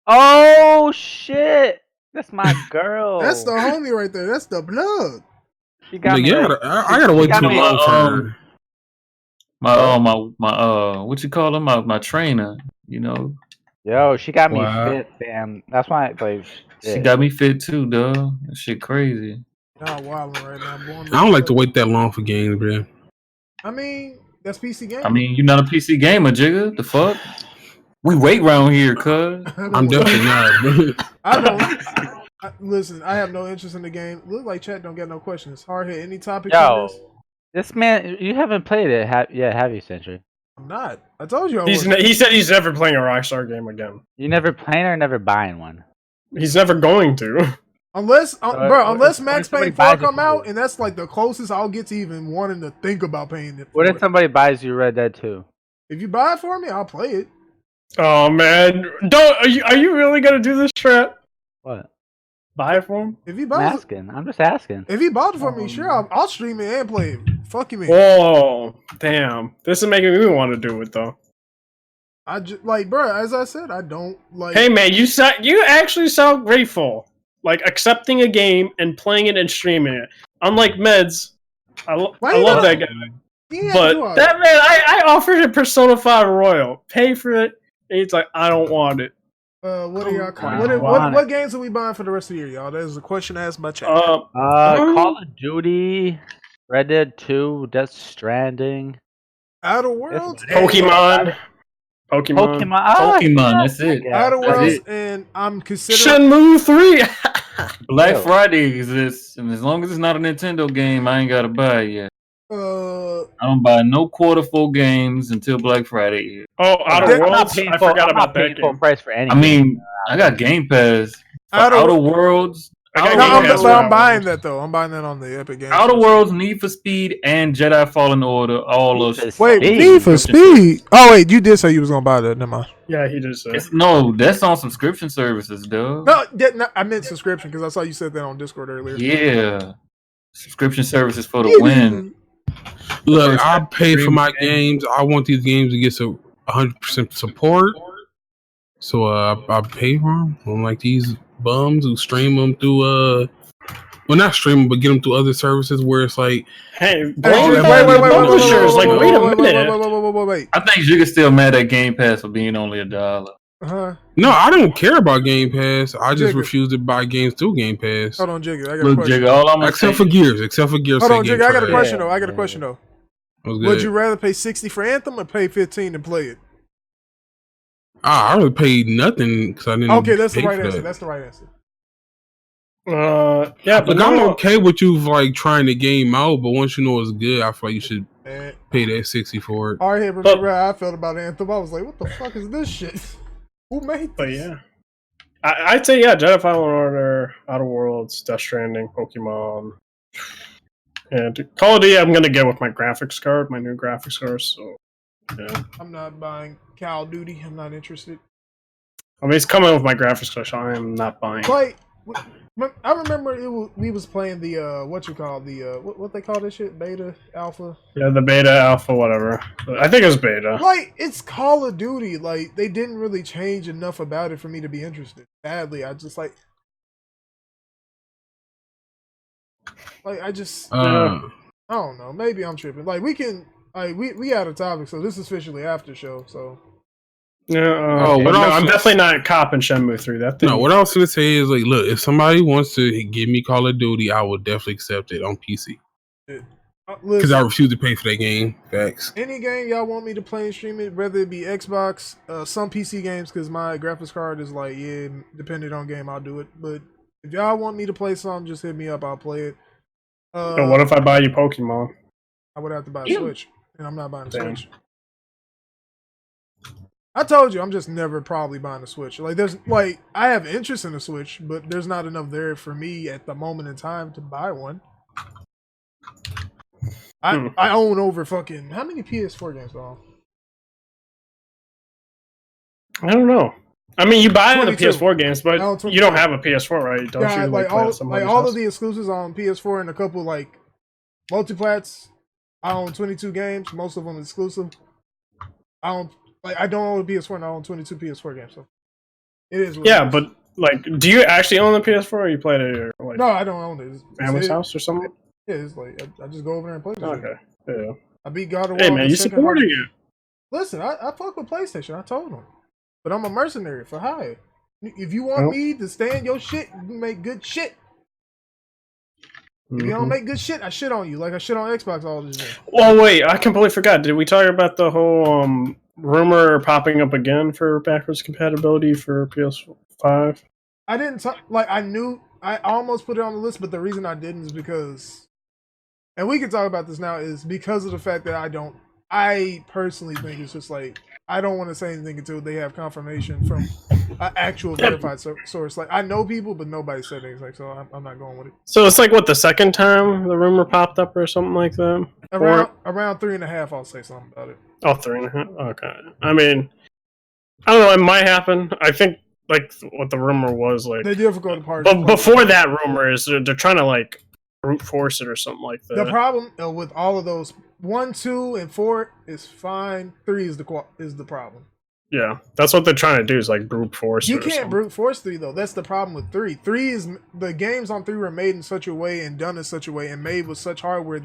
Oh shit! That's my girl. That's the homie right there. That's the blood. She got me. I gotta wait too long for her. What you call him? My trainer. You know. Yo, she got me fit, fam. That's why she got me fit too, dog. That shit crazy. Y'all wilding right now. I don't like to wait that long for games, bro. I mean, that's PC game. I mean, you're not a PC gamer, Jigga. The fuck? We wait round here, cuz. I'm definitely not. I don't. Listen, I have no interest in the game. Look like chat don't get no questions. Hardhead, any topics on this? This man, you haven't played it, have you, Sentry? I'm not. I told you. He said he's never playing a Rockstar game again. You never playing or never buying one? He's never going to. Unless, bro, unless what Max if somebody Payne 4 buys it come for out, you? and that's like the closest I'll get to even wanting to think about paying it. What for if it. somebody buys you Red Dead 2? If you buy it for me, I'll play it. Oh man, don't. Are you really gonna do this, Strat? What? Buy it for him? If he I'm buys it, asking. I'm just asking. if he bought it for me, sure, I'll stream it and play it. Fuck you, man. Oh, damn! This is making me want to do it though. I just like, bro. As I said, I don't like. Hey man, you actually sound grateful, like accepting a game and playing it and streaming it. Unlike Meds, I love that guy. But that man, I offered him Persona 5 Royal, pay for it, and he's like, I don't want it. What are y'all? Wow. What games are we buying for the rest of the year, y'all? That is a question asked by chat. Call of Duty, Red Dead 2, Death Stranding, Outer Worlds, Pokemon. That's it. Outer That's Worlds, it. and I'm considering Shenmue 3. Black Friday exists, and as long as it's not a Nintendo game, I ain't gotta buy it yet. I don't buy no quarter full games until Black Friday. Oh, Outer Worlds! I forgot about that full game. price for any. I mean, I got Game Pass. Outer Worlds. I'm buying that though. I'm buying that on the Epic Games. Outer Worlds, Need for Speed, and Jedi Fallen Order. All of Wait, Need for Speed. Oh wait, you did say you was gonna buy that. Never mind. Yeah, he just said. No, that's on subscription services, dude. No, I meant subscription because I saw you said that on Discord earlier. Yeah, subscription services for the win. Look, I pay for my games. I want these games to get 100% support. So I pay for them. Unlike these bums who stream them through well, not stream them, but get them through other services where it's like, hey, wait. I think Jigga still mad at Game Pass for being only $1. No, I don't care about Game Pass. I just refuse to buy games through Game Pass. Hold on, Jigga. I got a question. Jigga, all I'm except for Gears. Hold on, Jigga. I got a question though. Would you rather pay $60 for Anthem or pay $15 to play it? I would pay nothing because I didn't. Okay, that's the pay right for answer. that. That's the right answer. Yeah, but Look, I'm okay with you like trying the game out, but once you know it's good, I feel like you should pay that $60 for it. Hardhead, remember how I felt about Anthem? I was like, what the fuck is this shit? Who made this? But yeah. I'd say, yeah, Jedi Fallen Order, Outer Worlds, Death Stranding, Pokemon. And Call of Duty, I'm going to get with my graphics card, my new graphics card, so, yeah. I'm not buying Call of Duty. I'm not interested. I mean, it's coming with my graphics card, so I am not buying. Like, I remember we was playing the, what they call this shit? Beta? Alpha? Yeah, the beta, alpha, whatever. I think it's beta. Like, it's Call of Duty. Like, they didn't really change enough about it for me to be interested. Sadly, I just like I just I don't know. Maybe I'm tripping. Like we had a topic, so this is officially after show. So yeah. I'm definitely not copping Shenmue 3. That thing. No, what I was gonna say is like, look, if somebody wants to give me Call of Duty, I will definitely accept it on PC. Because I refuse to pay for that game. Facts. Any game y'all want me to play and stream it, whether it be Xbox, some PC games, because my graphics card is like, yeah, depending on game, I'll do it. But if y'all want me to play something, just hit me up. I'll play it. So what if I buy you Pokemon? I would have to buy a Switch, and I'm not buying a Switch. I told you, I'm just never probably buying a Switch. Like, I have interest in a Switch, but there's not enough there for me at the moment in time to buy one. I own over fucking how many PS4 games do I own? I don't know. I mean, you buy the 22. PS4 games, but you don't have a PS4, right? Don't you? Like all of the exclusives on PS4 and a couple like multiplats. I own 22 games. Most of them exclusive. I don't own a PS4 and I own 22 PS4 games. So it is. But like, do you actually own the PS4 or you played it? Or, like, no, I don't own it. Family's house or something. Yeah, it's like I just go over there and play. Okay. Yeah. I beat God of War. Hey man, you supporting it? Listen, I fuck with PlayStation. I told them, but I'm a mercenary for hire. If you want me to stand your shit, you make good shit. If you don't make good shit, I shit on you like I shit on Xbox all this day. Oh wait, I completely forgot. Did we talk about the whole rumor popping up again for backwards compatibility for PS5? I didn't talk. Like I knew. I almost put it on the list, but the reason I didn't is because, and we can talk about this now, is because of the fact that I personally think it's just like I don't want to say anything until they have confirmation from an actual verified source. Like I know people, but nobody said anything, so I'm not going with it. So it's like what, the second time the rumor popped up or something like that? Around 3.5, I'll say something about it. Oh, 3.5. Okay. I mean, I don't know. It might happen. I think like what the rumor was like. The difficult part. But before that rumor is they're trying to like brute force it or something like that. The problem with all of those 1, 2, and 4 is fine. 3 is the problem. Yeah, that's what they're trying to do is like brute force. You can't brute force 3 though. That's the problem with 3. 3 is the games on 3 were made in such a way and done in such a way and made with such hardware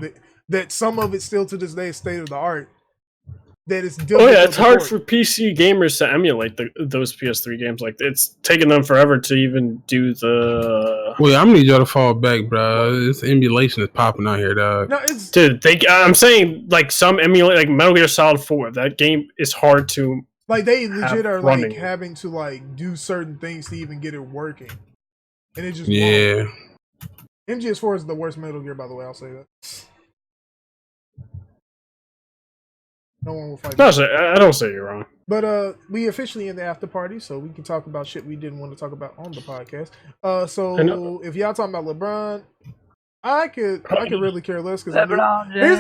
that some of it still to this day is state of the art. That it's difficult. Oh yeah, it's hard for PC gamers to emulate those PS3 games. Like it's taking them forever to even do the. Well, I'm gonna need y'all to fall back, bro. This emulation is popping out here, dog. No, it's dude. I'm saying like some emulate like Metal Gear Solid 4. That game is hard to. Like they legit are running. like having to like do certain things to even get it working, and it just yeah. won't. MGS4 is the worst Metal Gear, by the way. I'll say that. No one will fight. No, I don't say you're wrong. But we officially in the after party, so we can talk about shit we didn't want to talk about on the podcast. So if y'all talking about LeBron, I could really care less because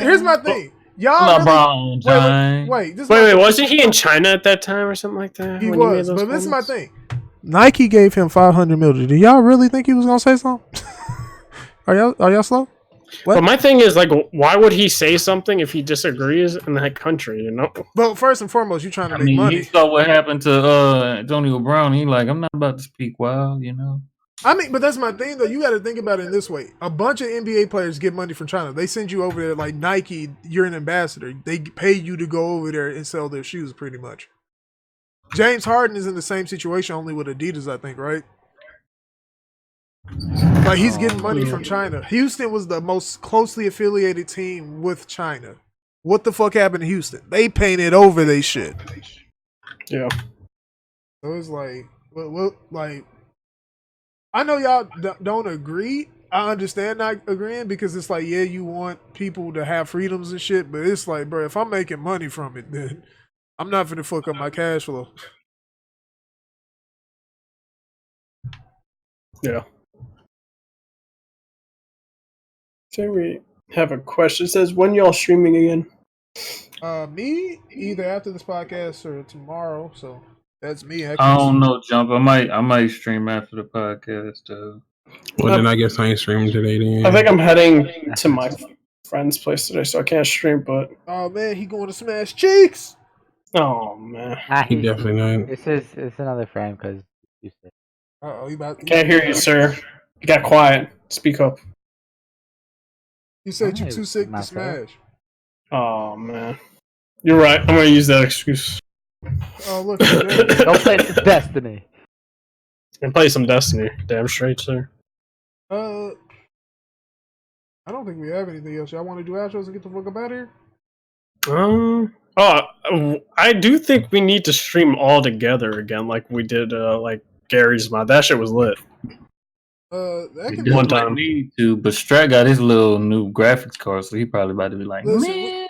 here's my thing. Y'all LeBron James. Wait, wasn't he in China at that time or something like that? He was, but this is my thing. Nike gave him $500 million. Do y'all really think he was gonna say something? Are y'all slow? What? But my thing is like, why would he say something if he disagrees in that country? You know. But first and foremost, you're trying to make money. He saw what happened to Antonio Brown. He like, I'm not about to speak wild, you know. I mean, but that's my thing though. You got to think about it in this way: a bunch of NBA players get money from China. They send you over there, like Nike. You're an ambassador. They pay you to go over there and sell their shoes, pretty much. James Harden is in the same situation, only with Adidas, I think, right? Like he's getting money from China. Houston was the most closely affiliated team with China. What the fuck happened to Houston? They painted over they shit. Yeah. So it's like, like, I know y'all don't agree. I understand not agreeing because it's like, yeah, you want people to have freedoms and shit, but it's like, bro, if I'm making money from it, then I'm not finna fuck up my cash flow. Yeah. So we have a question. It says, when y'all streaming again? Me, either after this podcast or tomorrow. So that's me. I don't know, Jump. I might stream after the podcast. Well, then I guess I ain't streaming today. Then I think I'm heading to my friend's place today, so I can't stream. But oh man, he going to smash cheeks. Oh man, he definitely not. It's another frame because you said. You can't hear you, sir. You got quiet. Speak up. You said you're too sick to smash. Oh man, you're right. I'm gonna use that excuse. Oh look, don't play Destiny. And play some Destiny. Damn straight, sir. I don't think we have anything else. Y'all want to do outros and get the fuck up out of here? I do think we need to stream all together again, like we did, like Gary's mod. That shit was lit. That can be one time. Need to, but Strat got his little new graphics card, so he probably about to be like, man.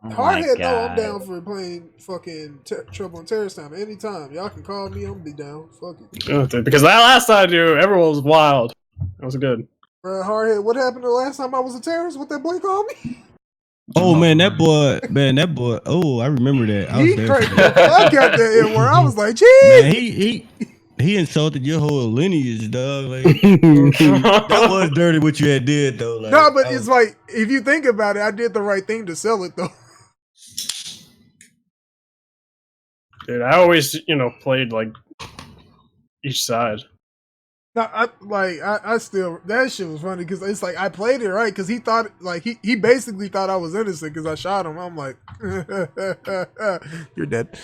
Hardhead though, I'm down for playing fucking Trouble in Terrorist Time anytime. Y'all can call me. I'm gonna be down. Fuck it. Because that last time, dude, everyone was wild. That was good. Hardhead, what happened the last time I was a terrorist? What that boy called me? Oh man, that boy. Oh, I remember that. I was there. I got that in where I was like, geez. Man, he insulted your whole lineage, dog. Like that was dirty what you had did though. Like, no, but it's like if you think about it, I did the right thing to sell it though. Dude, I always, played like each side. No, I still that shit was funny because it's like I played it right because he thought like he basically thought I was innocent because I shot him. I'm like, you're dead.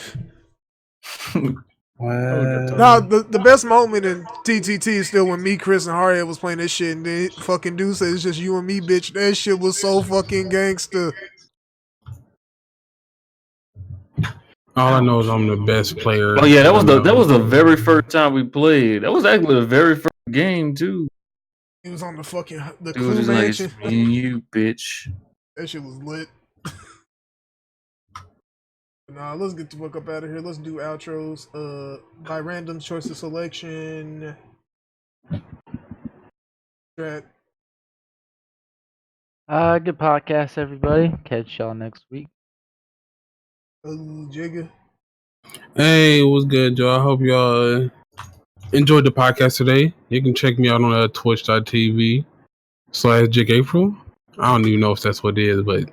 No, the best moment in TTT is still when me, Chris, and Hardhead was playing this shit and then fucking dude said it's just you and me, bitch. That shit was so fucking gangster. All I know is I'm the best player. Oh yeah, that was the very first time we played. That was actually the very first game too. It was on the fucking the Clue Mansion. Like, me and you, bitch. That shit was lit. Nah, let's get the fuck up out of here. Let's do outros. By random choice of selection. Strat. Good podcast, everybody. Catch y'all next week. Jigga. Hey, what's good, y'all? I hope y'all enjoyed the podcast today. You can check me out on twitch.tv/Jiggaapril. I don't even know if that's what it is, but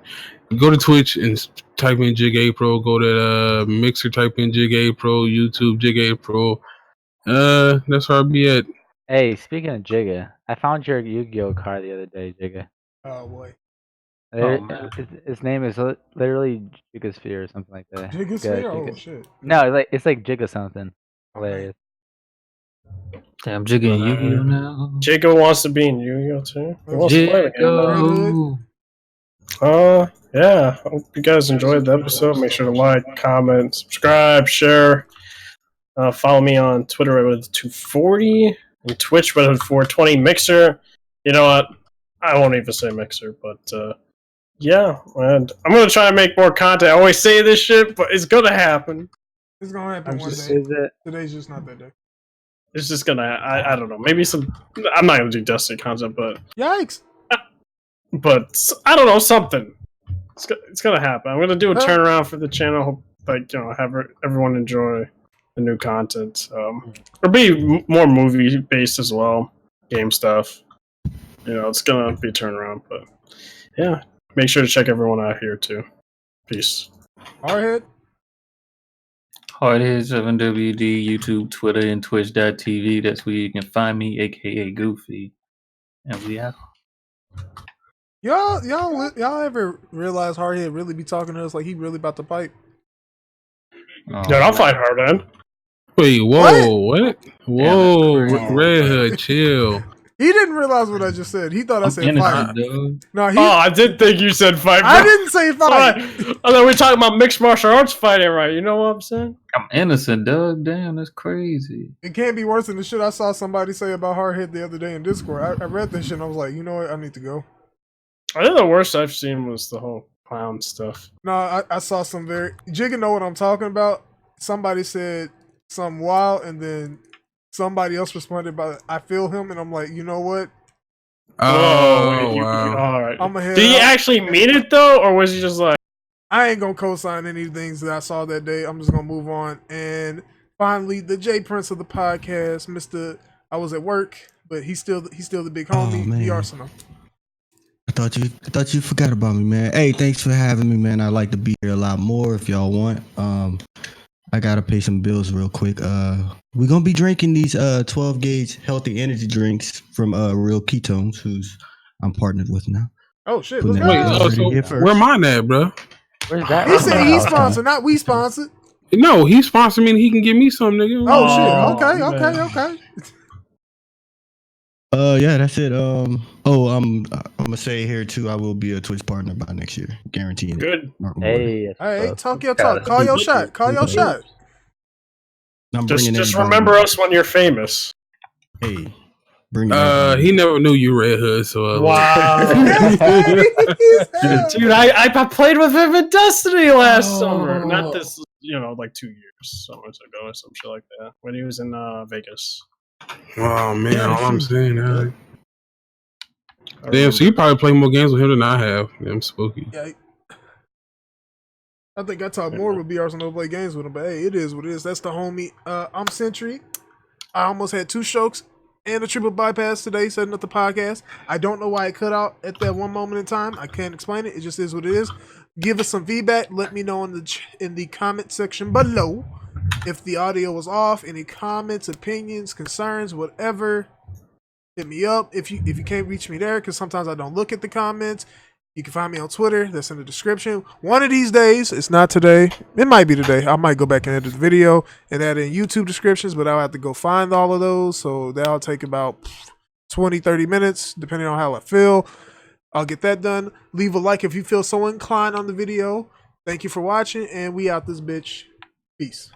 go to Twitch and type in Jiggaapril. Go to Mixer, type in Jiggaapril. YouTube, Jiggaapril. That's where I'll be at. Hey, speaking of Jigga, I found your Yu-Gi-Oh card the other day, Jigga. Oh boy. Man. His name is literally Jiggasphere or something like that. Jiggasphere? Jigga. Oh shit. No, it's like Jigga something. Oh, man. Hilarious. Damn, Jigga and Yu-Gi-Oh now. Jacob wants to be in Yu-Gi-Oh too. He wants to play the game. Jigga. Yeah. Hope you guys enjoyed the episode. Make sure to like, comment, subscribe, share. Follow me on Twitter, Redhood240, and Twitch, Redhood420, Mixer. You know what? I won't even say Mixer, but yeah. And I'm gonna try and make more content. I always say this shit, but it's gonna happen. It's gonna happen one Is day. it? Today's just not that day. It's just gonna. I don't know. Maybe some. I'm not gonna do Destiny content, but Yikes. I don't know, something. It's gonna happen. I'm gonna do a Huh? turnaround for the channel. Hope, have everyone enjoy the new content. Or be more movie based as well, game stuff. It's gonna be a turnaround. But yeah, make sure to check everyone out here too. Peace. Hardhead. Hardhead 7WD, YouTube, Twitter, and Twitch.tv. That's where you can find me, aka Goofy. And we out. Y'all ever realize Hardhead really be talking to us like he really about to fight? Dude, I'll fight Hardhead. Wait, whoa, what? Whoa, Yeah, Red Hood, chill. He didn't realize what I just said. He thought I said fight. Dog. No, I did think you said fight. Bro. I didn't say fight. I thought we were talking about mixed martial arts fighting, right? You know what I'm saying? I'm innocent, Doug. Damn, that's crazy. It can't be worse than the shit I saw somebody say about Hardhead the other day in Discord. I read this shit and I was like, you know what? I need to go. I think the worst I've seen was the whole clown stuff. No, I saw some very... Jigga know what I'm talking about. Somebody said something wild and then somebody else responded by, I feel him, and I'm like, you know what? Oh, wow. All right. I'm ahead. Did he actually mean it though, or was he just like? I ain't gonna co-sign any things that I saw that day. I'm just gonna move on. And finally, the J Prince of the podcast, Mr. I was at work, but he's still the big homie, man. the Arsenal. I thought you forgot about me, man. Hey, thanks for having me, man. I'd like to be here a lot more if y'all want. I gotta pay some bills real quick. We're gonna be drinking these 12 gauge healthy energy drinks from Real Ketones, who's I'm partnered with now. Oh shit, Putting let's that go. out here first. Where mine at, bro? Where's that? He said he Oh, sponsored, not we sponsored. No, he sponsored me and he can give me some, nigga. Oh shit, man. okay. Yeah, that's it. I'm gonna say here too. I will be a Twitch partner by next year, guaranteeing it. Good. Mark my word. Hey, Hey, talk your talk. Call your shot. Call your shot. I'm Just bringing just everybody. remember us when you're famous. Hey, bring it. He never knew you Red Hood, so Wow. Dude, I played with him in Destiny last summer. Not this, like 2 years, so much ago or some shit like that. When he was in Vegas. Oh man, all I'm saying, I damn. So you probably play more games with him than I have. Damn spooky. Yeah. I think I talk more with B Arsenal to play games with him, but hey, it is what it is. That's the homie. I'm Sentry. I almost had 2 strokes and a triple bypass today setting up the podcast. I don't know why it cut out at that one moment in time. I can't explain it. It just is what it is. Give us some feedback. Let me know in the comment section below if the audio was off. Any comments, opinions, concerns, whatever. Hit me up if you can't reach me there, because sometimes I don't look at the comments. You can find me on Twitter. That's in the description. One of these days, it's not today. It might be today. I might go back and edit the video and add in YouTube descriptions, but I'll have to go find all of those. So that'll take about 20, 30 minutes, depending on how I feel. I'll get that done. Leave a like if you feel so inclined on the video. Thank you for watching, and we out this bitch. Peace.